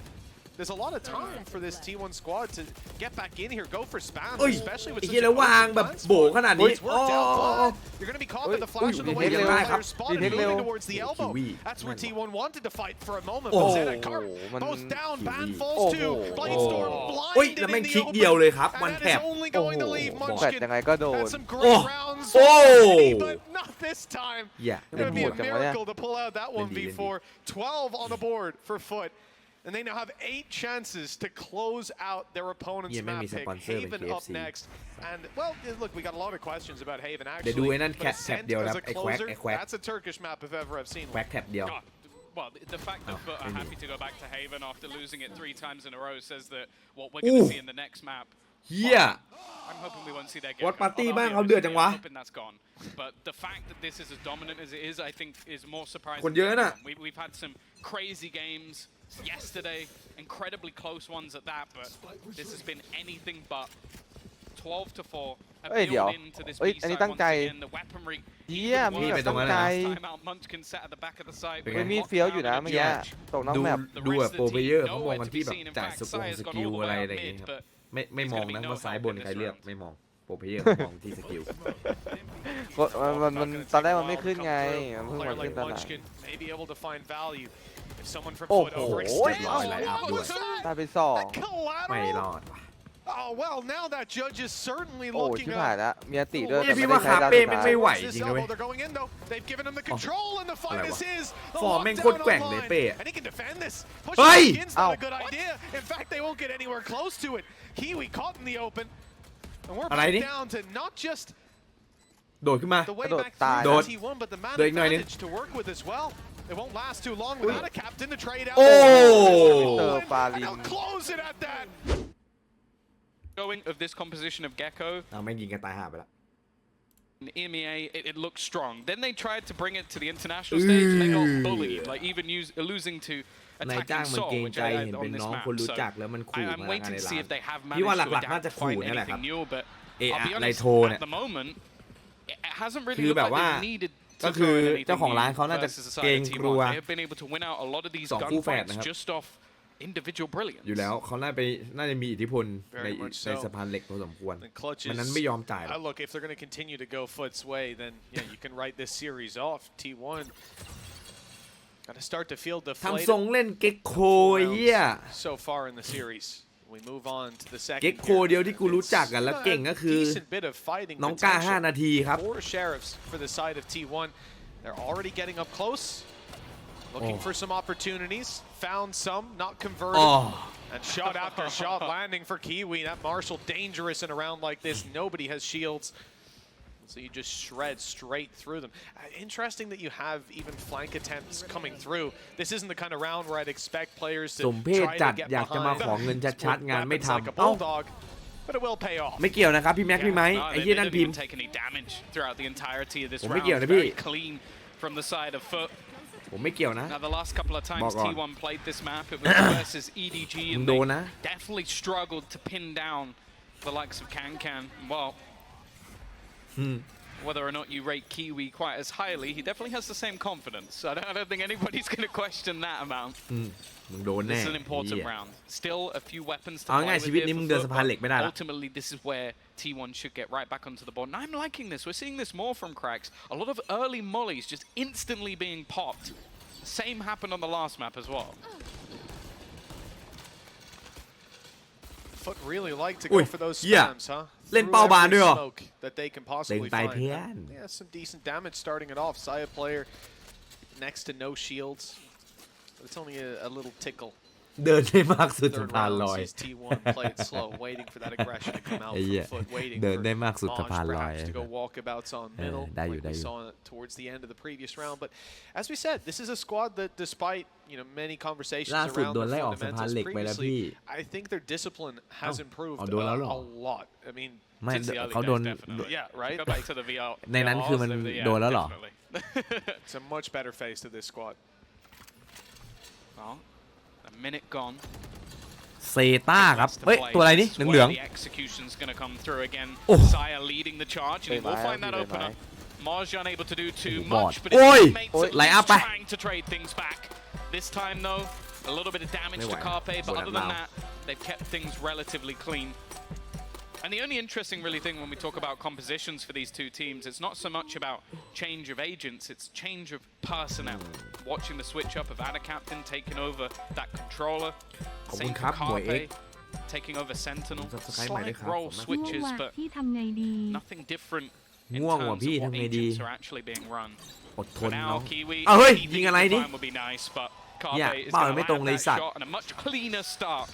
there's a lot of time for this T1 squad to get back in here, go for spam, เอ้ย especially ไอ้ with เหี้ย such แล้ว a วาง close แบบ plant โบ spot. ขนาดนี้ It's โอ้ worked out, but you're going to be caught by the flash of the way Ui, the ui, player ui, spotted ui, moving ui, towards the elbow. Kiwi. That's where T1 wanted to fight for a moment, Oh. but Zeta Carp Man. both down, ban Kiwi. falls too. Bladestorm Oh. blinded Ui, in là mang the kick open, nhiềuเลยครับ, and one that is tap. only going to Oh. leave แปด Munchkin ยังไงก็โดน had some great Oh. rounds Oh. already, but not this time. อย่า It's going to be a Good. miracle to pull out that Lindy, one v4. 12 on the board for FUT. And they now have 8 chances to close out their opponent's Yeah, maybe map some pick. sponsor with Haven up KFC. next. And, well, look, we got a lot of questions about Haven, เดี๋ยวดู actually. ไอ้นั่น But แคป Ascent เดียว as นะ a ไอ้แควก closer, ไอ้แควก that's a Turkish map if ever I've seen แคว one. กแคปเดียว God, well, the fact that Oh, FUT are maybe. happy to go back to Haven after losing it 3 times in a row says that what we're going to Ooh. see in the next map. เฮีย I'm hoping we won't see their What Gecko. party Although บ้าง I'll be เขาเดือด honest จั with ง you, วะ I'm hoping that's gone. But the fact that this is as dominant as it is, I think, is more surprising. คนเยอะน่ะ We've had some crazy games yesterday, incredibly close ones at that, but this has been anything but 12 to 4. เอ้ยเดี๋ยว Appealed into this เอ้ย B อันนี้ side ตั้ง once ใจ again. The weaponry เฮียมีแบบตั้งใจ time out. Munchkin sat at the back of the site. เป็น เฮ้ ไง ยมีดเฟี้ยวอยู่นะเมื่อกี้ตกนอก ดู แมป ดูแบบโปรเพลเยอร์เขามองกันที่แบบจ่ายสกิลอะไรอะไรอย่างเงี้ยครับไม่มองนะว่าซ้ายบนใครเลือกไม่มองโปรเพลเยอร์มองที่สกิล มันตอนแรกมันไม่ขึ้นไงมันเพิ่ง Player มาขึ้น like ตอนหลัง Munchkin may be able to find value. If someone from Oh, FUT oh, overextends, oh, what was ได้ that? ไปสอง Collateral? ไม่รอดว่ะ Oh, well, now that judge is certainly โอ้ looking ชิบหาย up. แล้วมีอติด้วย เนี่ย แต่ พี่ ไม่ ว่า ได้ใช้ คา ดาว เป้ สุด แม่ง ท้าย ไม่ไหว This จ is ริงนะเว้ย elbow, they're going in though. They've given him the control, and the fightอะไร is วะ his. The ฟอร์มแม่ง lockdown โคตรแกว่งเลย online. เป้อะ And he can defend this. เฮ้ย Pushing skin's not a Ow. good idea. In fact, they won't get anywhere close to it. Kiwi caught in the open. And we're อะไร back นี่ down to not just โดดขึ้นมา the way กระโดด back ตาย through the T1, but the man โดดอีกหน่อยนึง advantage to work with as well. It won't last too long without a captain to trade out. โอ้ And they'll close it at that. Going of this composition of Gecko เอาแม่งยิงกันตายห่าไปละ in EMEA, it looked strong. Then they tried to bring it to the international stage, and they got bullied, like even losing to นายจ้าง attacking มัน Seoul, เกรง which ใจ I เห็น had เป็น on this น้อง map. คนรู้ So จักแล้วมันขู่ I'm มา waiting ใน to ร้า see น if they have พี่ว่า managed to หลักๆน่า adapt จะ to ขู่ find นี่แหละครับ anything new, but เอะ I'll be ใน honest, โทรเนี่ย at the moment, it hasn't คื really อ looked แบบ like ว่า they needed ก็ to คือ throw in anything เจ้าของร้านเขาน่าจะ versus the เกร side ง of กลัว T1. They have been able to win out a lot of these สองคู่แฝด gunfights นะครับ just off individual brilliance. อยู่แล้วเขาน่าจะมีอิทธิพล Very ใน much so. ในสะพานเหล็กพอสมควร And clutches. มันนั้นไม่ยอมจ่ายหรอก Look, if they're going to continue to go FUT's way, then yeah, you can write this series off. T1 got to start to feel ทำ deflated ทรงเล่นเก็กโคเฮีย so far in the series. We move on to the second. เก็กโคเดียวที่กูรู้จักกันแล้วเก่งก็คือ Decent bit of fighting น้องก้า potential 5 นาทีครับ for Sheriffs for the side of T1. They're already getting up close, looking for some opportunities. Found some, not converted. And shot after shot landing for Kiwi. That Marshall dangerous in a round like this. Nobody has shields. So you just shred straight through them. Interesting that you have even flank attempts coming through. This isn't the kind of round where I'd expect players ส to มเพศ try จั to ด get อยากจะมาขอ behind เงินชัด with ๆงานไม่ weapons like a ทำเอ้า bulldog, but it will pay off. ไม่เกี่ยวนะครับพี่แม็กพี่ไม้ No, ไอ้ they เหี้ยนั่น didn't พิม even พ์ take any damage throughout the entirety of this ผมไม่ round. เกี่ยวนะพี่ Very clean from the side of FUT. ผมไม่เกี่ยวนะ Now the last couple of times บอกก่อน T1 played this map, it was versus EDG, มึง and โด they นนะ definitely struggled to pin down the likes of Can. Well, whether or not you rate Kiwi quite as highly, he definitely has the same confidence. I don't think anybody's going to question that amount. มึงโดนแน่ This is an important round. Still a few weapons to เอา play ง่าย with ชีวิต here นี้ for มึงเดิน FUT, สะพานเหล็ก but ไม่ได้ละ ultimately this is where T1 should get right back onto the board. And I'm liking this. We're seeing this more from Cracks. A lot of early mollies just instantly being popped. Same happened on the last map as well. FUT really like to อุ้ go ย for those เหี้ย spams, huh? เล่น Through เป้าบาน every ด้วยเหรอ smoke that they can เล็ง possibly ตาย find. เพื่อน Yeah, some decent damage starting it off. Saya player next to no shields. But it's only a little tickle. เดินได้มากสุดสะ Third พาน round ลอย sees T1 play it slow, waiting for that aggression to come out ไอ้เหี้ย from FUT, waiting เดิน for ได้มากสุดสะ Maj พานลอย perhaps to go walkabouts on เออ middle, ได้อยู่ like ได้ we อยู่ saw towards the end of the previous round. But as we said, this is a squad that, despite many conversations ล่าสุด around โด the นไล่ออกสะพาน fundamentals เหล็กไปแล้วพี่ previously, I think their discipline has improved เอาโดนแล้วเหรอ a lot. I mean, ไม่ Since the early เขาโดน days, definitely. yeah, right? Go back to the VR. ในนั้นคือมัน VRs, โดนแล้วเหรอ definitely. It's a much better face to this squad. Well, a minute gone. เซต้าครับเฮ้ยตัวอะไรนี่เหลือง The execution's going to come through again. Oh. Saya leading the charge, and he will find that opener. Maj unable to do too Oh, much, but Oi. his teammates at Lay least up, eh. trying to trade things back. This time, though, a little bit of damage to Carpe, but other than that, they've kept things relatively clean. And the only interesting really thing when we talk about compositions for these two teams, it's not so much about change of agents, it's change of personnel. Watching the switch up of Ada Captain taking over that controller, same for Carpe, taking over Sentinel. Slight role ง่วง switches, ว่ะ but พี่ทำไงดี nothing different in ง่วง terms ว่ะ of พี่ what ทำไงดี agents are actually being run. อดท For น now, เนาะ Kiwi, เอาเฮ้ย EV ยิงอะไรดิ time will be nice, but อย่า Carpe is เป้า going ไม่ to ตรง land เลย that สัตว์ shot and a much cleaner start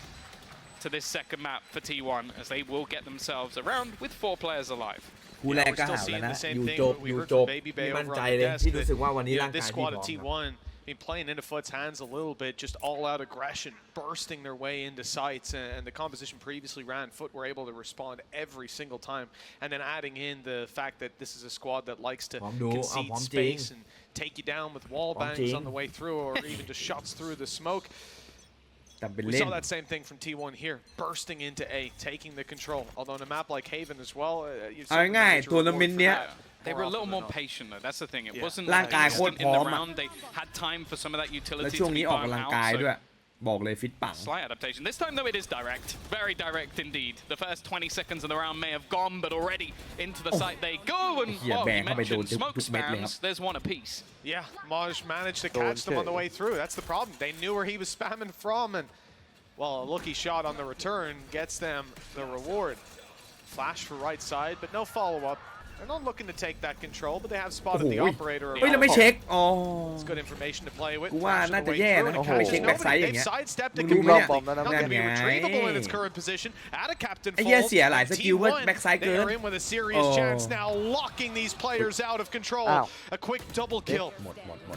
to this second map for T1 as they will get themselves around with 4 players alive. คู่แรกก็หาวแล้วนะอยู่จบอยู่จบพี่มั่นใจเลยที่รู้สึกว่าวันนี้ร่างกาย this พี่พ squad ร้อ of มครับ T1 playing into FUT's hands a little bit, just all-out aggression, bursting their way into sites, and the composition previously ran. FUT were able to respond every single time, and then adding in the fact that this is a squad that likes to concede space and take you down with wall bangs on the way through, or even just shots through the smoke. แต่เป็น We เล่น saw that same thing from T1 here, bursting into A, taking the control. Although on a map like Haven as well, เอาง่ายๆทัวร์นาเมนต์เนี้ย They were a little more patient though. That's the thing. It wasn't ร่างกายโคตร instant พร้อ in ม the อะ round. They had time for some of that แล้ว utility ช่วง to นี้ be ออก burnt กำลัง out. กาย So ด้วยบอกเลยฟิตปัง slight adaptation. This time though, it is direct. Very direct indeed. The first 20 seconds of the round may have gone, but already into the site they go. And Yeah, well, bang, you how about mentioned those smoke two mid lanes? spams. There's one apiece. Yeah, Maj managed to catch them on the way through. That's the problem. They knew where he was spamming from, and well, a lucky shot on the return gets them the reward. Flash for right side, but no follow-up. They're not looking to take that control, but they have spotted the operator. เฮ้ยเราไม่เช็คอ๋อ It's good information to play with. กูว่าน่าจะแย่นะไม่เช็คแบ็กไซด์อย่าง They've เงี้ย sidestepped มึ it งรู้ไหม completely. เนี่ย Not going to be ไง retrievable in its current position. Ada Captain ไอ้เหี้ย falls. เสียหลายสกิลว่า T1, แบ็กไซด์ they เกิน are in with a serious chance now, locking these players out of control. A quick double kill. หมด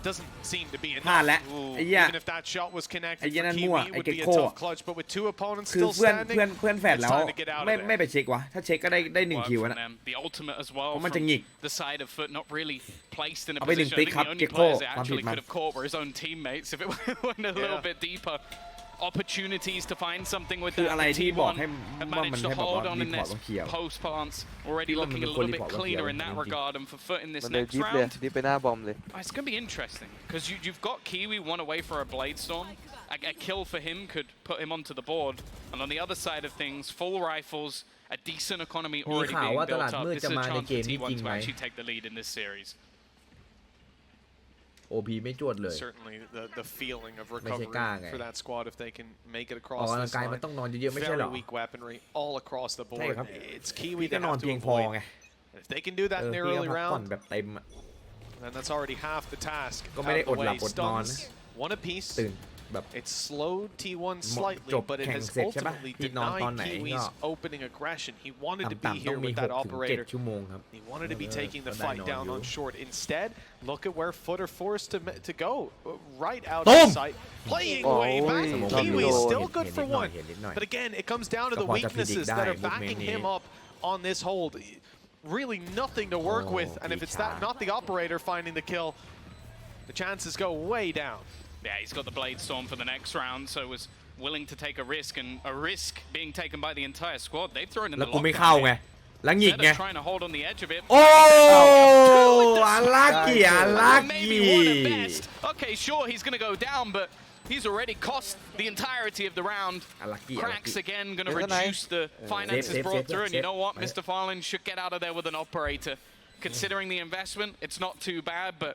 Doesn't seem to be พลาด enough. แล้ว Ooh, ไอ้เหี้ย even if that shot was connected ไอ้เหี้ย for นั่น Kiwi, มั่ว it ไอ้ would เก็ be a โก้ tough clutch. But with 2 opponents คือ still เพื่อน standing, เพื่อนแฝด it's แล้ว time to get out of ไม่ there. ไปเช็ควะถ้าเช็คก็ได้1 Work คิว from นะ them. The ultimate as well เพราะมันจะ from หงิก the side of FUT, not really placed in a เอาไป1 position. I ติ๊ก think ครับ the only เก็โก้ players that ความผิด actually มัน could have caught were his own teammates. If it went a little bit deeper, opportunities to find something with คือ that. อะไร But ที่บอก T1 ให้ have ว่ามัน managed to ให้บอก hold ว่า on รี in พอร์ต this ต้องเคลียร์ post plants, already ที่ว่ามัน looking เป็ a นคน little รี bit พอร์ตต้องเคลีย cleaner ร์ in that จริง regard. And for FUT in this มันเลย next ดิฟเลย round, ดิฟไปหน้าบอมเลย it's going to be interesting because you've got Kiwi one away for a Blade Storm. A kill for him could put him onto the board. And on the other side of things, full rifles, a decent economy มี already ข่าว being ว่าต built ลาด up. มืด This จะ is a มาใน chance เก for มนี้จ T1 ริง to ไหม actually take the lead in this series. OP ไม่จวดเลย Certainly the feeling of ไม่ใช่ recovery กล้าไง for that squad if they can make it ออก across กำลั this งกายมัน line. ต้องนอนเยอะๆไม่ใช่หร Very อ weak weaponry all across the ใช่ board. ครับ It's พี่ Kiwi ก็ that นอน have เพียง to พอ avoid. ไง If they can do that in the พี่ early ก็พักผ่อน round, แบบเต็มอะ then that's already half the task. ก็ไม่ได้ out of อ the ดหลับ way. อดนอน Stuns, one apiece. ตื่นแบบ It slowed T1 slightly, จบ but it แข่ง has เสร็จใช่ปะ ultimately ที่นอนตอน denied ไหนก็ Kiwi's opening aggression. He wanted to be ต่ำๆต้อ here งมี with that 6 ถึง operator. 7 ชั่วโมงครับ He wanted to be taking the ก็ได้ fight นอน down อยู่ on short. Instead, look at where FUT are forced to go. Right out Boom! of sight. Playing Oh, way back. hey, Kiwi is still good for เห็นนิดหน่อย one. เห็นนิดหน่อย But again, it comes down to the ก็พอจะพิจิตร weaknesses ได้ that are มุกเมน backing นี้ him up on this hold. Really nothing to work with. And if it's that, not the operator finding the kill, the chances go way down. Yeah, he's got the Blade Storm for the next round, so was willing to take a risk, and a risk being taken by the entire squad. They've thrown in แล้ the วกูไม่เข้า lockdown ไง here. แล้วหงิกไง trying to hold on the edge of it. โอ้อาลักกี้อาลัก Maybe กี้ one at best. Okay, sure, he's going to go down, but he's already cost the entirety of the round. อาลักกี้ Cracks again, going to reduce the finances Save, brought save, through. And save. you know what? Mr. Farland should get out of there with an operator. Considering the investment, it's not too bad, but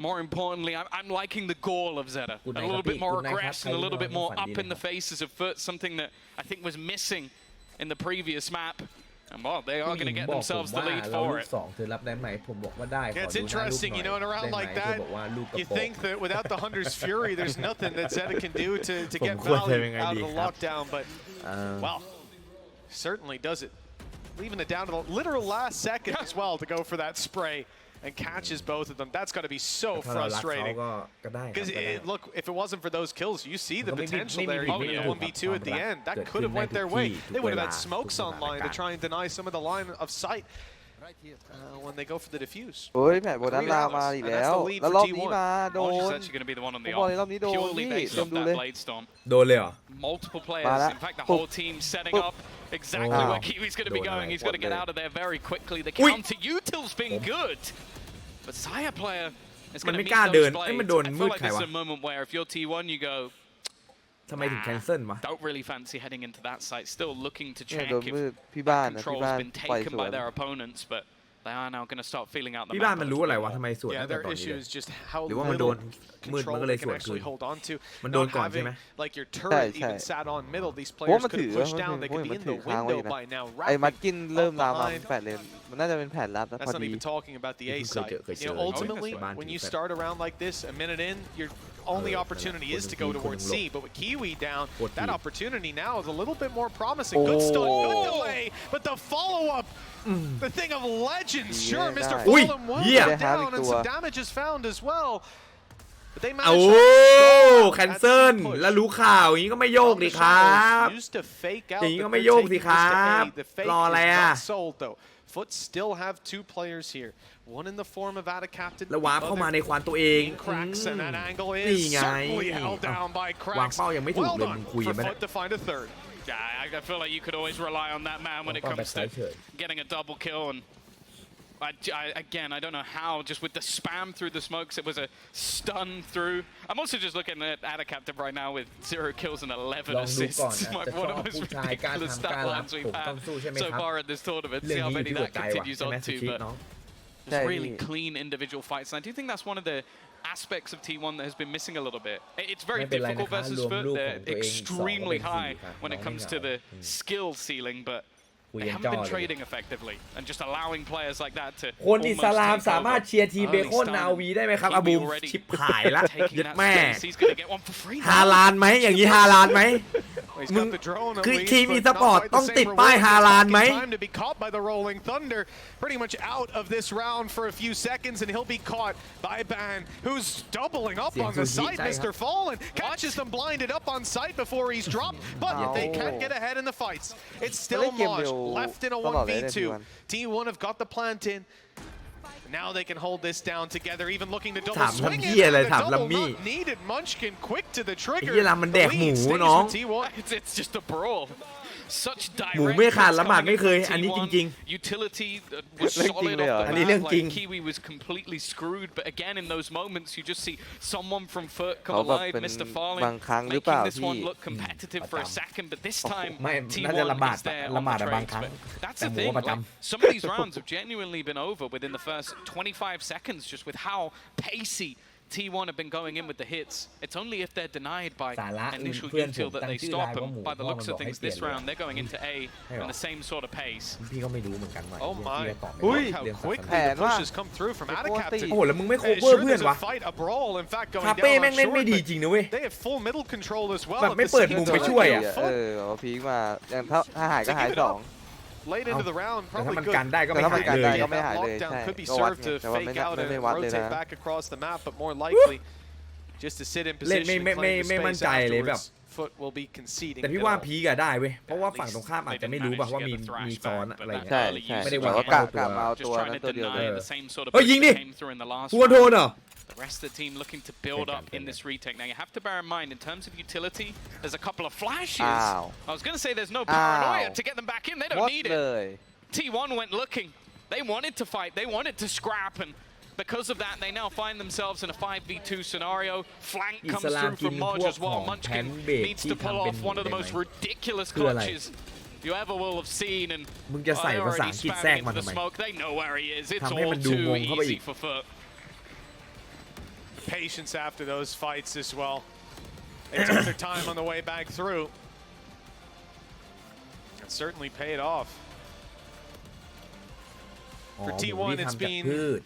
more importantly, I'm liking the gall of Zeta. A little bit more aggression, a little bit more up in the faces of FUT, something that I think was missing in the previous map. And well, they are going to get themselves the lead for it. Yeah, it's interesting, you know, in a round like that, you think that without the Hunter's Fury, there's nothing that Zeta can do to get value out of the lockdown, but, well, certainly does it. Leaving it down to the literal last second as well to go for that spray and catches both of them. That's got to be so frustrating. Because look, if it wasn't for those kills, you see the potential there, even in the 1v2 at the end. That could have went their way. They would have had smokes online to try and deny some of the line of sight when they go for the defuse. เฮ้ยแผนโบนัสลามาอีกแล้วแล้วรอบนี้มาโด Orange is น actually going to be the one on the ผมบอกเลยรอ off, บนี้โดน purely พี่ based เต็ม off ดู that เลย blade storm. โดนเลยเหรอ Multiple players, Para. in fact, the whole team setting up exactly where Kiwi's going to be going. He's got to get out of there very quickly. The counter util's been good, but Saya player is going to meet those blades. I feel like this is a moment where if you're T1, you go, ทำไมถึงแคนเซิลวะ don't really fancy heading into that site. Still looking to เนี่ย check โดน if มืดพี่บ้านนะพี่ control's บ้าน been ปล่อย taken สว by น their opponents, but they are now going to start feeling out the พี่บ้าน map. มันรู้อะไรวะทำไมสวน Yeah, ตั้งแต่ their ตอนนี้ issue เลย is just how หรือว่ามันโดน little มืดมัน control ก็เลย they ส can วนคื actually น hold on to. มันโดน Not ก่อนใช่ having ไหม like your turret even sat on middle. These players could have pushed down. They could be in the window by now. ไอ้มัด Wrapping กินเริ่มลามมาแปดเลนมันน่าจะเป็นแผนลับนะพ That's อ not ดี even talking about the A You side. could You know, say- ultimately, Oh, yeah. when you start a round like this, a minute in, your only opportunity is to go towards C. But with Kiwi down, that opportunity now is a little bit more promising. Good stun, good delay, but the follow-up, the thing of legends. Sure, Yeah, Mr. nice. Fulham will Yeah. go down, and some damage is found as well. But they โอ้ managed to แคนเซิลแล้วรู้ข่าวอย่างนี้ก็ไม่โยกดิครับ Used to fake out อย่างนี้ก็ that ไม่ they're โยกสิ taking ครั this to บ A. The fake รออะไร is อ่ะ not sold though. FUT still have two players here. One in the form of Adacaptain. แล้ววาร์ปเข้ามาในควานตัวเอง Cracks and that angle นี่ is ไง certainly held down by วาง Cracks. เป้ายังไม่ถูก Well เลยมึ done งคุย for ไหม FUT to find a third. Yeah, I feel like you could always rely on that man when it comes to getting a double kill. And again, I don't know how, just with the spam through the smokes, it was a stun through. I'm also just looking at Adacaptive right now with 0 kills and 11 ลองดูก่อน assists. อาจจะ Like ช one อบ of the most ผู้ชายกล้า ridiculous ทำกล้า stat รับ lines ผม we've ต้อง had สู้ใช่ไหม so ครับ far at this tournament. เรื่อ See ง how นี้ many ที่หัว that ใจว่ะ continues ใช่ไหม on ซู to, ชิ but น้อง just really clean individual fights. And I do think that's one of the aspects of T1 that has been missing a little bit. It's very ไม่เป็นไร difficult นะครับ versus รวม FUT. ลูก They're ของตัวเองอีก2 extremely เป็น high 4ครับ when it น้อง comes ไม่ to เหงา the skill ceiling, but คุย they ยัง haven't จ้อ been เลย trading effectively and just allowing players like that to คนอิสลาม almost สามารถ take เชียร์ทีม over เบคอน early นา start. วีได้ไหมครับอาบูม already ชิบหายละ taking ยึด that แม่ space. He's going to get one for free ฮา now. ลานไหมอย่างนี้ฮาลานไหม He's มึง got the drone at คือ least, ทีม but อี not สปอร์ต quite the ต้อง same ติดป้าย reward. ฮาลาน Just ไหม time to be caught by the Rolling Thunder. Pretty much out of this round for a few seconds, and he'll be caught by Ban, who's doubling up on the site. Mr. Fallen catches them blinded up on site before he's dropped, but they can't get ahead in the fights. It's still Maj left in a 1v2. T1 have got the plant in. Now they can hold this down together, even looking to double ถาม swing ทำ it. เหี้ยอะไร The ถาม double ลัมมี่ not needed. Munchkin quick to the ไอ้ trigger. เหี้ยลำมันแดก The หมู lead stays น้อง with T1. It's just a brawl. Such direct หมูไม่ขาดละหมาด coming ไม่เคย from อันนี้ T1. จริง Utility was เรื่องจริง solid เลยเหรอ off the อันนี้เรื่อง bat. จริง Like Kiwi was completely screwed, but again in those moments you just see someone from FUT come เขาแบบ alive. เป็น Mr. Fallen บางครั้งหรือเปล่า making this พี่ one look competitive for a second, but this time ไม่ T1 น่าจะละหมาด is there ละ on หมาด the อะบาง trades. ครั้ง But that's แต่ the หมู thing. ประจ Like, some of these rounds have genuinely been over within the first 25 seconds, just with how pacey T1 have been going in with the hits. It's only if they're denied by สาระ initial เพื่อนผม util that ตั้ง they ชื่อ stop ไลน์ว่า them. หมู By the พ่อ looks มัน of บอกให้ things, เปลี่ย this นเลย round they're going into A in the same sort of pace. พี่ก็ไม่รู้เหมือนกันว่า Oh my. พี่ก็ตอบไม่ Look ได้ how เรื่อง quickly ศาส the นา pushes come through from Adacaptain. โอ้โหแล้วมึงไม่โค Hey, เวอร์ sure, เพื่อน there's วะ a fight, a brawl. In fact, going คา down เป้ on แม่งเล่น short, ไม่ดี but จริงนะเว้ย they have full middle control as well. แบบ at ไม่ the เปิด same มุมไป time. ช่วยอะ เออเอาพีคมาอย่างถ้าหายก็หายสอง Late into the round, แต่ถ้า probably มัน good. กันได้ก็ไม่ แต่ถ้ามั หาน ย กัน เล ได้ ย ก็ไม่หายเลย Lockdown ใช่ could be ก็วัด served ไง to แต่ว่า fake out ไม่ and วัดเลย rotate นะ back across the map, but more likely just to sit in เล่น position ไม่ and ไม่ claim the ไม่มั่น space ใจเลยแบบ afterwards. FUT will be conceding. แต่พี่ it ว่า all. พีกอะได้เว้ยเพราะว่าฝั่งตรงข้ามอาจจะไม่รู้ป่ะว่ามีซ้อนอะไรเงี้ย ใช่ใช่ ไม่ได้ แต่ วาง ว่ากะ ตัว มาเอา Just ตัว trying นั้น to ตัวเดียวเลย deny the same sort of เฮ้ย push ยิงดิ that came through in the last กูโดน round. เหรอ The rest of the team looking to build up in this retake. Now you have to bear in mind, in terms of utility, there's a couple of flashes. Ow. I was going to say there's no paranoia Ow. to get them back in. They หม don't ด need เล it. ย T1 went looking. They wanted to fight. They wanted to scrap, and because of that, they now find themselves in a 5v2 scenario. Flank comes through from Moj as well. Munchkin needs to pull off one of the most ridiculous clutches you ever will have seen, and มึงจะใส่ภาษาอังกฤษแทรกมัน the ทำไม smoke. They know where he is. It's ทำให้ all มันดู too งงเข้าไปอี easy ก for FUT. Patience after those fights as well. They took their time on the way back through. And certainly paid off. อ๋อ For หมู T1, ที่ it's ทำจาก been พืช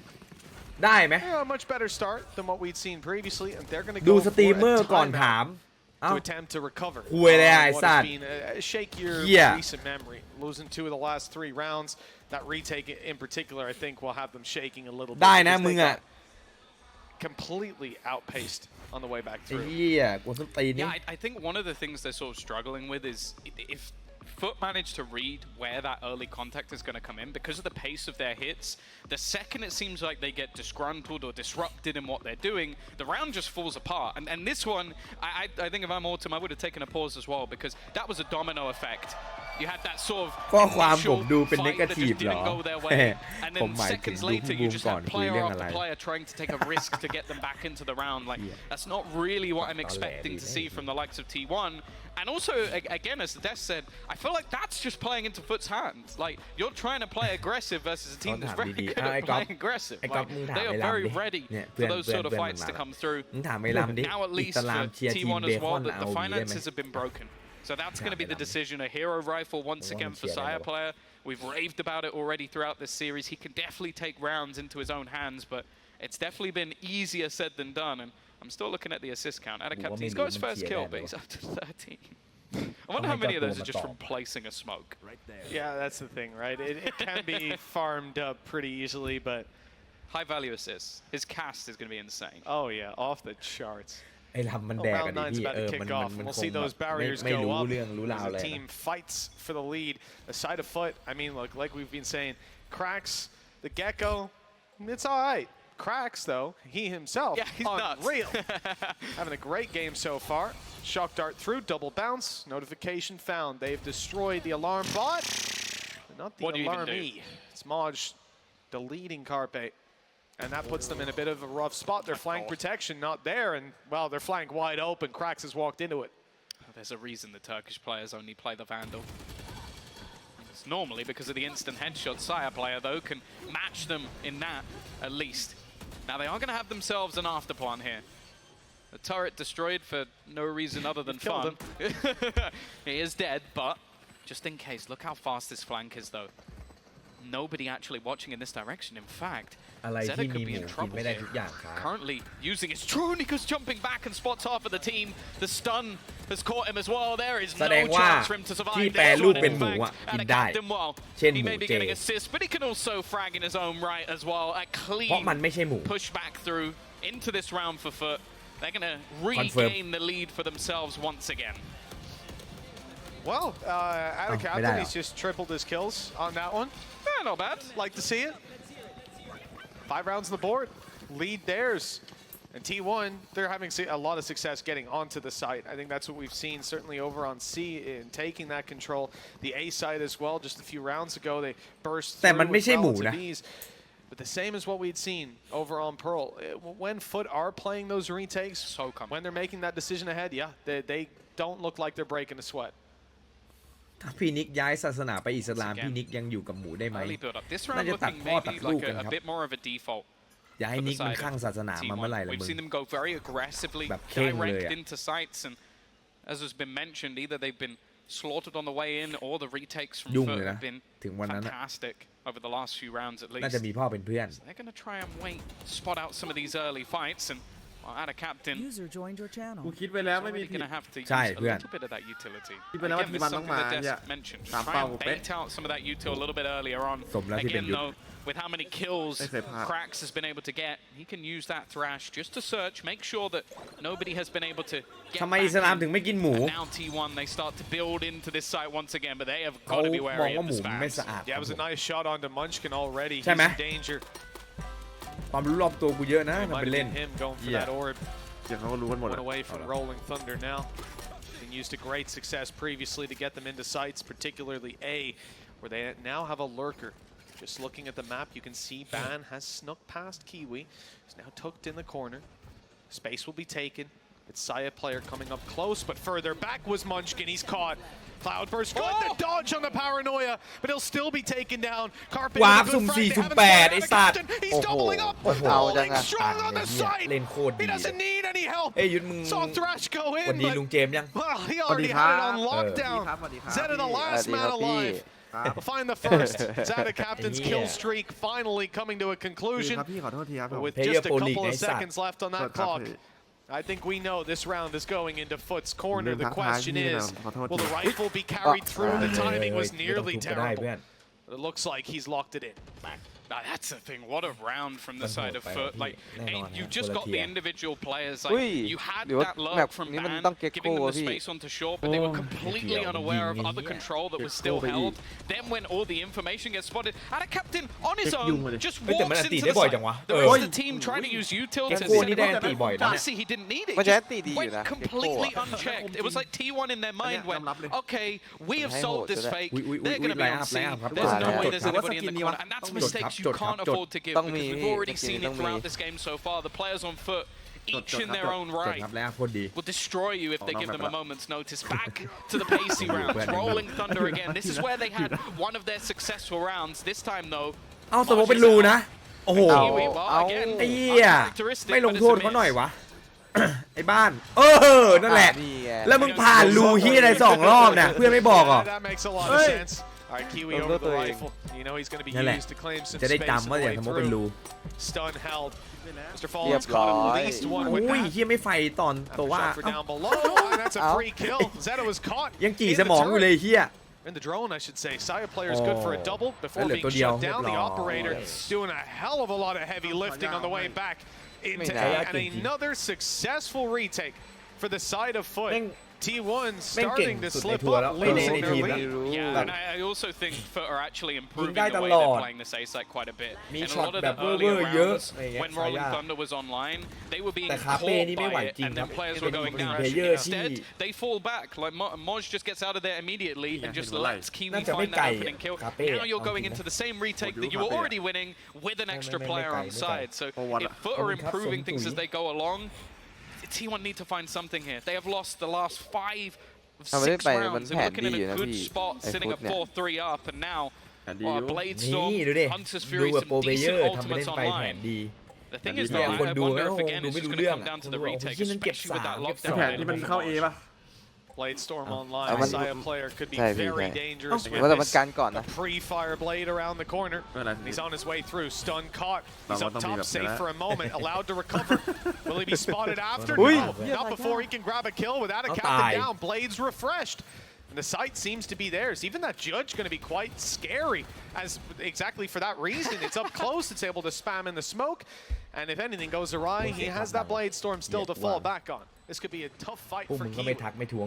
ได้ไหม a much better start than what we'd seen previously, and they're going to ดู go สตรีม for เมอ a ร์ก่อน timeout ถามเอ้า to attempt to recover คุยเลยไอ้ what สัต has ว์ been a shakier Yeah. recent memory. Losing 2 of the last 3 rounds. That retake in particular, I think, will have them shaking a little bit. ได้นะ because มึง they อ่ะ got completely outpaced on the way back ไอ้ through. เหี้ยกวนส้นตีนนี่ Yeah, I think one of the things they're sort of struggling with is if FUT manage to read where that early contact is going to come in, because of the pace of their hits, the second it seems like they get disgruntled or disrupted in what they're doing, the round just falls apart. And this one, I think if I'm Autumn, I would have taken a pause as well, because that was a domino effect. You had that sort of ข้อความผม initial ดูเป็น fight that negative just เหรอ didn't go their way, and ผม then หมายถึง seconds ดู later พี่บู you ม just ก่อน had คุย player เรื่อง after อะไร player trying to take a risk to get them back into the round. Like that's not really what I'm expecting to see from the likes of T1. And also, again, as Des said, I feel like that's just playing into FUT's hands. Like you're trying to play aggressive versus a team that's very good at playing aggressive. Like, they are very ready for those sort of fights to come through. มึงถามไอ้ลำดิ Now at อิ least สลาม for เชียร์ทีม T1 เบ as คอ well, น that เอา the วีได้ไหม finances have been broken. So that's going to be the decision. A hero rifle once again for Sire player. We've raved about it already throughout this series. He can definitely take rounds into his own hands, but it's definitely been easier said than done. And I'm still looking at the assist count. Adakap, he's got his first kill, but he's up to 13. I wonder how many of those are just from placing a smoke. Yeah, that's the thing, right? It can be farmed up pretty easily, but High value assists. His cast is going to be insane. oh yeah, off the charts. ไอ้ลำมันแดก Round กันดิ nine's พี่ about to มัน kick off. มัน We'll คง see แบบ those barriers ไม่ go รู้ up เรื่องรู้ราว as เล the ย team fights for the lead. The side of FUT, I mean, look, like we've been saying, Cracks, the Gecko, it's all right. Cracks, though, he himself, Yeah, he's nuts. unreal. Having a great game so far. Shock dart through, double bounce, notification found. They've destroyed the alarm bot, but not the What do you even do? alarmee. It's Moj deleting Carpe. And that puts them in a bit of a rough spot. Their flank protection not there, and, well, their flank wide open. Cracks has walked into it. There's a reason the Turkish players only play the Vandal. It's normally because of the instant headshot. Sire player, though, can match them in that, at least. Now, they are going to have themselves an afterplan here. The turret destroyed for no reason other than Killed fun. He is dead, but just in case, look how fast this flank is, though. Nobody actually watching in this direction. In fact, อะไร Zeta ที่มี could ห be มู in กิน trouble ไม่ได้ here. ทุกอย่างครับ Currently using his Trunika's jumping back and spots half of the team. The stun has caught him as well. There is แส no ดงว่า chance for him to survive. ที่แปร This รูป one, เป็น in หมู fact, อ่ะกิน and a ได้ captain, well, เช่น he หมู may be เจ getting assists, but he can also frag in his own right as well. A เพราะมัน clean ไม่ใช่หมู push back through into this round for FUT. They're going to Confirm. regain the lead for themselves once again. Well, out of Oh, captain, medallion. he's just tripled his kills on that one. Yeah, not bad. Like to see it. 5 rounds on the board. Lead theirs. And T1, they're having a lot of success getting onto the site. I think that's what we've seen certainly over on C in taking that control. The A side as well, just a few rounds ago, they burst แต่ through มันไม่ with ใช่หมูนะ relative ease. But the same as what we'd seen over on Pearl. When FUT are playing those retakes, So comfortable. when they're making that decision ahead, yeah, they don't look like they're breaking a sweat. ถ้าพี่นิกย้ายศาสนาไปอิสลามพี่นิกยังอยู่กับหมูได้ไหม Early build up. This น่า round จะตัด looking พ่อตัด maybe ลูก like กันค a รับ bit more of a default. อย่าให้ for the นิกมัน side ข้าง of ศาสนามา T1. เมื่อไหร่ละ We've มึง seen them go very aggressively, แบบเข่งเลย direct อะ into sites, and as has been mentioned, either they've been slaughtered on the way in, or the retakes from ยุ่ง FUT เลยนะ have been ถึงวันนั้นอะ fantastic over the last few rounds at น่า least. จะมีพ่อเป็นเพื่อน They're going to try and wait, spot out some of these early fights, and well, add a captain. User joined your channel. กูคิดไว้แล้ว He's ไม่มี already ผิด going to have to use ใช่ a เพื่อน little bit of that utility. คิดไว้แล้วว่า Again, ที this มั is นต้อง something มา that เนี่ย Des mentioned. ตาม Try เป้า and กูเป๊ะ bait out some of that util a little bit earlier on. สมแล้วที่เป็น Again, ยุทธ though, with how many kills ไม่เคยพลาด Cracks has been able to get, he can use that thrash just to search, make sure that nobody has been able to get ทำไม back อิสลาม in. ถึงไม่กินหมู And now T1, they start to build into this site once again, but they have เขา got to be มอง wary ว่า of หมู the ไม่ spams. สะอาด Yeah, it was a nice shot onto Munchkin already. He's ใช่ไหม in danger. ความรู้รอบตัวกูเยอะนะ It มัน might เป็น have เล่น been him going for Yeah. that orb. เดี๋ยวเขาก็รู้กันหมด One แล้ว away from Rolling Thunder now. Been used to great success previously to get them into sites, particularly A. where they now have a lurker. Just looking at the map, you can see Ban has snuck past Kiwi. He's now tucked in the corner. Space will be taken. It's Saya player coming up close, but further back was Munchkin. He's caught. Cloudburst good. The dodge on the paranoia, but he'll still be taken down. Carpe วาร์ปสุ่ม4สุ่ม8ไอ้สัตว์ He's doubling up. เอาจัง Holding อะ strong on the side. เล่นโคตร He ดี doesn't need any help. เอ้ยยุทธมึง Saw Thresh go วัน in, ดี but ลุงเจมส์ยัง well, he already had it on lockdown. Zeta the last man alive. We'll find the first. Zeta captain's kill streak finally coming to a conclusion. With just a couple of seconds left on that clock. I think we know this round is going into FUT's corner. The question is, will the rifle be carried through? The timing was nearly terrible. But it looks like he's locked it in. Now, that's the thing. What a round from the side of FUT. Like, you just got the individual players. Like, you had that lurk from Ban, giving them the space onto shore, but they were completely unaware of other control that was still held. Then when all the information gets spotted, and a captain on his own just walks into the side. The rest of the team trying to use util to see he didn't need it. He went completely unchecked. It was like T1 in their mind went, okay, we have solved this fake. They're going to be on C. There's no way there's anybody in the corner. And that's mistakes you can't afford to give because we've already seen it throughout this game so far. The players on FUT, each in their own right, will destroy you if they give them a moment's notice. Back to the pacey rounds, rolling thunder again. This is where they had one of their successful rounds. This time though, เอาสมมติเป็นรูนะโอ้โห again, ไอ้เหี้ยไม่ลงโทษเขาหน่อยวะ ไอ้บ้านนั่นแหละแล้วมึงผ่านรูเหี้ยอะไร2 รอบเนี่ยเพื่อนไม่บอกหรอ That makes a lot of sense. All right, Kiwi over the rifle. You know he's going to be used to claim some space on the way through. Stun held. Mr. Fallen's caught at least one with อุ้ย that. เหี้ยไม่ไฟตอนตัวว่า Shot for down below, and that's a free kill. Zeta was caught. ยังจี่สมองอยู่เลยเหี้ย In the drone, I should say. Saya player is good for a double before being shut down. The operator doing a hell of a lot of heavy lifting on the way back into A. And another successful retake for the side of FUT. T1 starting to slip up late in their lead. Yeah, and I also think FUT are actually improving the way they're playing this A site quite a bit. In a lot of the earlier rounds, when Rolling Thunder was online, they were being caught by it, and then players were going down. Instead, they fall back. Like Moj just gets out of there immediately and just lets Kiwi find that opening kill. Now you're going into the same retake that you were already winning with an extra player on side. So if FUT are improving things as they go along, T1 need to find something here. They have lost the last 5 of 6 rounds. They're looking in a good spot, sitting at 4-3 up, and now Bladestorm, Hunter's Fury, some decent ultimates online. The thing is, though, I wonder if again it's just going to come down to the retake, especially with that lockdown. Bladestorm online. Saya player could be very dangerous with this. A pre-fire blade around the corner. He's on his way through. Stun caught. He's up top, safe for a moment. Allowed to recover. Will he be spotted after? No, not before he can grab a kill without a captain down. Blades refreshed. And the site seems to be theirs. Even that judge going to be quite scary, as exactly for that reason. It's up close. It's able to spam in the smoke. And if anything goes awry, he has that Bladestorm still to fall back on. This could be a tough fight for Kiwi.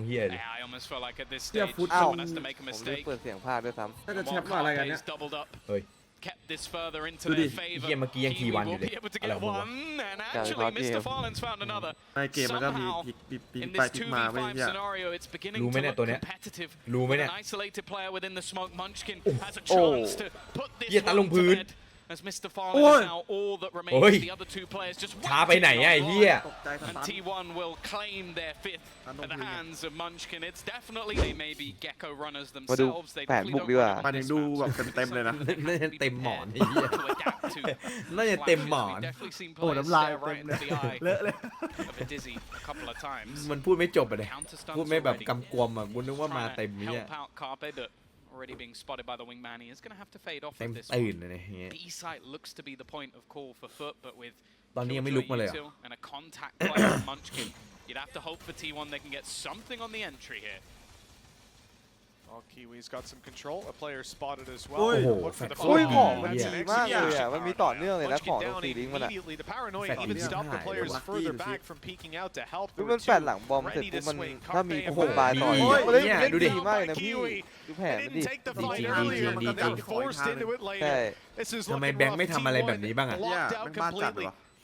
Yeah, I almost feel like at this stage, someone has to make a mistake. เสียงพลาดด้วยซ้ำ Carpe's doubled up. Kept this further into their favor. Kiwi will be able to get one, and actually Mr. Fallen's found another. Somehow, in this 2v5 scenario, it's beginning to look competitive. An isolated player within the smoke, Munchkin has a chance to put this one to bed. As Mr. Fallen is now all that remains. The other 2 players just and T1 will claim their 5th at the hands of Munchkin. It's definitely they may be Gecko runners themselves. They definitely don't run this definitely seen players stare right into the eye of a Dizzy a couple of times. มันพูดไม่จบเลยพูดไม่แบบกำกวมอ่ะกูนึกว่ามาเต็มนี้ help out Carpe, but already being spotted by the wingman. He is going to have to fade off of this one. B site looks to be the point of call for FUT, but with util and a contact player on Munchkin, you'd have to hope for T1 they can get something on the entry here. Well, Kiwi's got some control. A player spotted as well. โอ้ยของมันดีมากเลยอ่ะมันมีต่อเนื่องเลยนะของตรงสีลิงก์มันอ่ะ The paranoia even stopped the players further back from peeking out to help. มันแฟนหลังบอมเสร็จปุ๊บมันถ้ามีโคบายต่อเล่นดีมากเลยนะพี่ดูแผนมันดิใช่ ทำไมแบงค์ไม่ทำอะไรแบบนี้บ้างอ่ะ Locked out completely.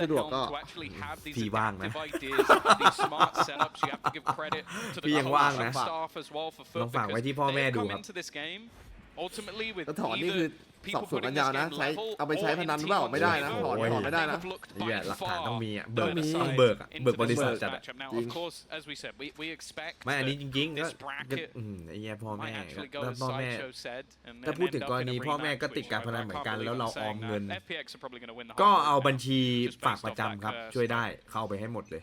สะดวกก็ พี่ว่างนะ พี่ พี่ ยังว่างนะ ลองฝากไว้ที่พ่อแม่ดูครับ แล้วถอนนี่คือสอบสวนกันยาวนะใช้เอาไปใช้พนันหรือเปล่าไม่ได้นะถอนไม่ได้นะ เนี่ยหลักฐานต้องมีอ่ะเบิก ต้องมี เบิกอ่ะเบิกบริษัทจัดอ่ะ จริง ไม่อันนี้จริงๆก็ไอ้เหี้ยพ่อแม่แล้วพ่อแม่ถ้าพูดถึงกรณีพ่อแม่ก็ติดการพนันเหมือนกันแล้วเราออมเงิน ก็เอาบัญชีฝากประจำครับช่วยได้เข้าไปให้หมดเลย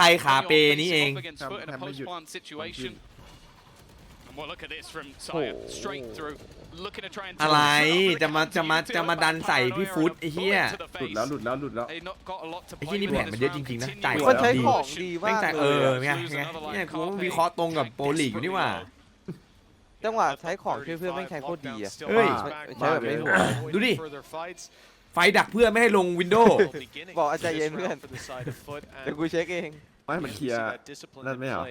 ใครขาเปนี้เอง Against FUT in a post-plant situation. Well, look at this from Saya, straight through, looking to try and อะไรจะมาดันใส่พี่ฟุตไอ้เหี้ย หลุดแล้ว They not got a lot to ไอ้ play ที่นี่ with แผนมันเยอะจริงๆนะจ่าย มันใช้ ดี ของดี แม่ง มาก จ่าย เลย ไงเนี่ยกูวิเคราะห์ตรงกับโปรลีกอยู่นี่หว่า จังหวะใช้ของช่วยเพื่อนไม่ใช้โคตรดีอะ เฮ้ย ใช้แบบไม่หัว ดูดิ ไฟดักเพื่อไม่ให้ลงวินโดว์ บอกอาจารย์เย็นเพื่อนเดี๋ยวกูเช็คเอง ไม่มันเคลียร์นั่นไม่เหรอ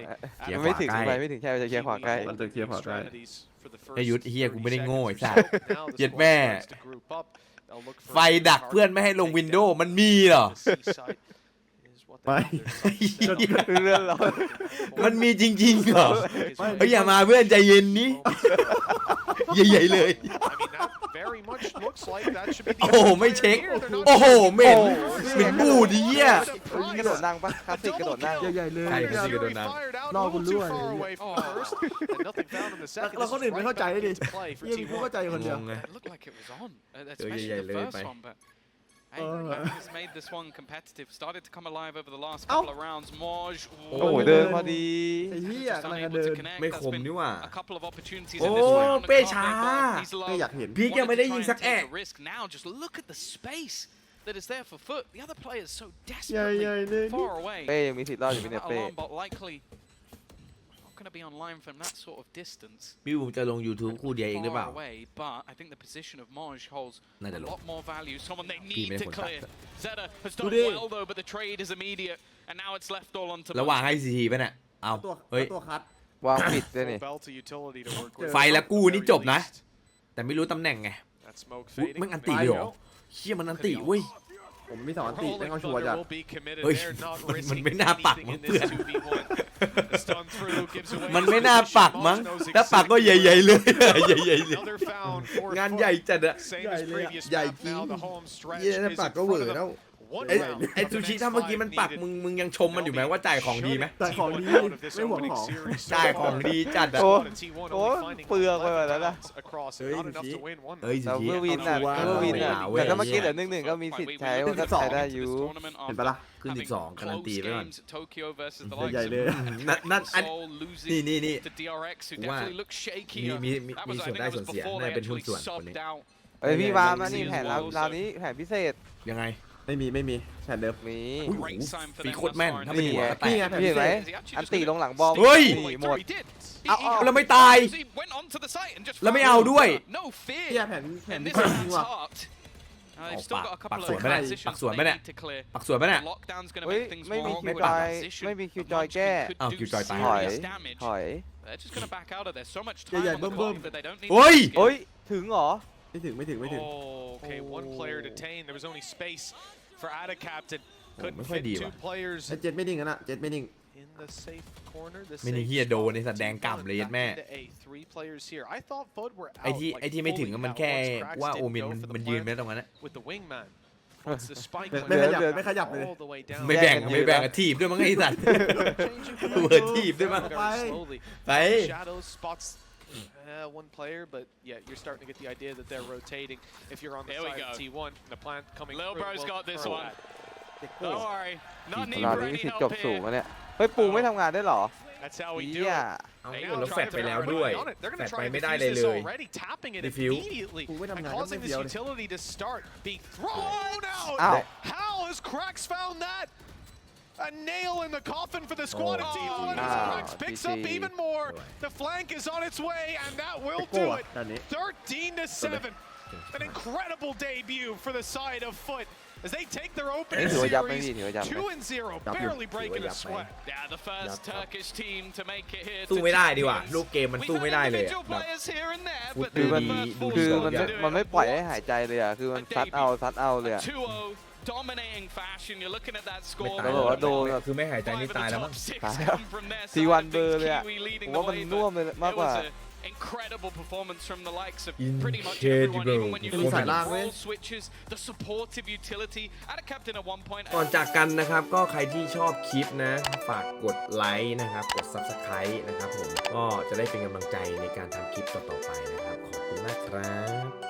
มันไม่ถึงไปไม่ถึงใช่จะเคลียร์ขวาใกล้ มันจะเคลียร์ขวาใกล้ ไอ้ยุทธเฮียกูไม่ได้โง่ไอ้สัสเจ็ดแม่ ไฟดักเพื่อนไม่ให้ลงวินโดว์มันมีเหรอ ไม่ เรื่องเรา มันมีจริงๆเหรอเฮ้ยอย่ามาเพื่อนใจเย็นนี้ใหญ่ๆเลย โอ้โหไม่เช็คโอ้โหเหม็นบูดดิเหี้ย กระโดดนั่งปะคลาสสิกกระโดดนั่ง ใหญ่ๆเลย ใช่พี่ซีกระโดดน้ นอกคุณรั่วเลยเราคนอื่นไม่เข้าใจเลยดิยังกูเข้าใจคนเดียว งงไง It looked like it was on, especially yeah, the first yeah, one, but hey, has made this one competitive. Started to come alive over the last couple of rounds. Moj, โอ้โหเดินพอดี ไอ้เหี้ย just กำลังจะ unable เดิ to น connect. ไม่ That's คม been นี่หว่า a couple of opportunities โอ้ in this round. เป้ช้า He's ไม่ low. อยากเห็น พีกยังไม่ได้ยิงสัก Wanted to แอะ take a risk now. Just look at the space that is there for FUT. The other players so ใหญ่ desperately ๆเลย far away. เป้ยังมีสิทธิ์รอดอยู่ไหมเนี่ย That เป้ alarm bot likely not going to be online from that sort of distance. พี่บูมจะลง YouTube คู่เดียวเองหรือเปล่า Far away, but I think the position of Moj holds น่าจะ a ลง lot more value. Someone they Team need to effort clear. Zeta has done Today. well though, but the trade is immediate, and now it's left all onto ระหว่างให้ซีทีป่ะเนี่ยเอา ตัว เฮ้ย ตัวคัด วางผิดเลยนี่ ไฟและกู้นี่จบนะ แต่ไม่รู้ตำแหน่งไงอุ๊ยมันอันติเลยเหรอเชี่ยมันอันติเว้ย ผมมี2 อันติแม่งเอาชัวร์จัด เฮ้ยมันไม่น่าปักมั้งเพื่อน มันไม่น่าปักมั้งถ้าปักก็ใหญ่ๆเลยใหญ่ๆเลยงานใหญ่จัดอะ ใหญ่เลยอะใหญ่จริงเหี้ยถ้าปักก็เหวอแล้ว ไอ้ซูชิถ้าเมื่อกี้มันปักมึงยังชมมันอยู่ไหมว่าจ่ายของดีไหม แต่ของดีไม่หวงของ จ่ายของดีจัดอะ โอ้โอ้เปลือกไปหมดแล้วนะ เฮ้ยซู แต่ ชิ เพื่อวินน่ะ เอา เพื่อวินน่ะ เว้ย แต่ถ้าเมื่อกี้เหลือ1-1ก็มีสิทธิ์ใช้ว่าก็ใช้ได้อยู่ เห็นปะล่ะ ขึ้น12การันตีไว้ก่อน ใหญ่เลย นั่นอันนี่ ว่า มีส่วนได้ส่วนเสียน่าจะเป็นหุ้นส่วนคนนี้ เอ้ยพี่วามานี่แผนเรานี้แผนพิเศษ ยังไง ไม่มีแผนเดิม มี อุ้ยโอ้โหฟีโคตรแม่นถ้าไม่ นี่ หัว ไง ก็แต นี่ ก ไงแผน พี่ พิ เห็น เศ ไหม ษ อันตีลงหลังบอล เฮ้ย นี่หมด แล้วไม่ตาย แล้วไม่เอาด้วย เนี่ยแผนพิเศษจริงว่ะ ปักสวนไหมเนี่ยปักสวนไหมเนี่ยปักสวนไหมเนี่ย เฮ้ยไม่มีคิวจอยไม่มีคิวจอยแก้ อ้าวคิวจอยตาย ถอยถอย ใหญ่ๆเบิ่ม เฮ้ย เฮ้ยถึงเหรอ ไม่ถึง Okay, one player detained. There was only space for Ada Captain. Couldn'tไม่ค่อย fit ดี two ว่ะ players เจ็ดไม่นิ่งกันนะเจ็ดไม่นิ่ง in the safe corner. The ไม่ได้ safe เฮียโดน zone. ในสัตว์แดงกล่ำเลยยัดแม่ Back into A, 3 players here. I thought FUT were ไอ้ out, ที่ like, ไอ้ที่ไม่ถึง fully อะมัน out แค่ once Cracks ว่า didn't โอมิน go มัน for the มันยืน plant ไม่ได้ตรงนั้นนะ with the wingman. Once the spike ไม่ went ขยับ เดิน ไม่ขยับเลย all the way down. ไม่แบ่งทีบด้วยมั้งไอ้สัตว์ เปิดทีบด้วยมั้ง Very slowly. ไป Shadows spots one player, but yeah, you're starting to get the idea that they're rotating. If you're on the Here we side of go. T1, the plant coming Lil through. Bro's Well, got this early. one. Don't worry. Not need เรา for นี้ any สิทธิ์จ help บสูง here. วะเนี่ยเฮ้ยปูไม่ทำงานได้เหรอ That's how we เฮี do ย it. เอาแล้วแฟดไปแล้วด้วย They're แฟ going ด to ไป try ไม่ได้ and เลย defuse เล this ย already, tapping it Defuse. immediately, Who went and on causing this that? utility to start be thrown out. Ow. How has Cracks found that? A nail in the coffin for the squad at T1 as Ow, Cracks picks up GG. even more. The flank is on its way, and that will โก้ do อะ it. ด้านนี้ 13-7. An incredible debut for the side of FUT as they take their opening ถือว่ายับไหม series พี่ถือว่ายับไหม 2-0, barely breaking a sweat. Yeah, the first Turkish team to make it here. สู้ไม่ได้ดีกว่าลูกเกมมันสู้ไม่ได้เลยอะ We've had individual แบบ players here and there, ฟุต but ดู they're ดี the ดู first ดี คือ force มัน to ไม่ do it. มันไม่ปล่อยให้หายใจเลยอ่ะคือมันซัดเอาเลย A อ่ะ 2-0 dominating fashion. You're looking at that ไม่ score. ตาย แล้วบอกว่าโดนแบบ คือไม่หายใจ Five นี่ of the ตายแล้วมั้ top ง six ตายแล้ว come from their ที side วัน of เบอ things. ร์เลยอ่ะ Kiwi ผ leading ม the ว่ามัน way, น่วม but เลยมาก it กว่า was an incredible performance from the likes of pretty much everyone. Incredible Even when you มี look สาย at ล่าง the เว้ย role switches, the supportive utility. At a captain at one point. ก่อนจากกันนะครับก็ใครที่ชอบคลิปนะฝากกดไลค์นะครับกด Subscribe นะครับผมก็จะได้เป็นกำลังใจในการทำคลิปต่อๆไปนะครับขอบคุณมากครับ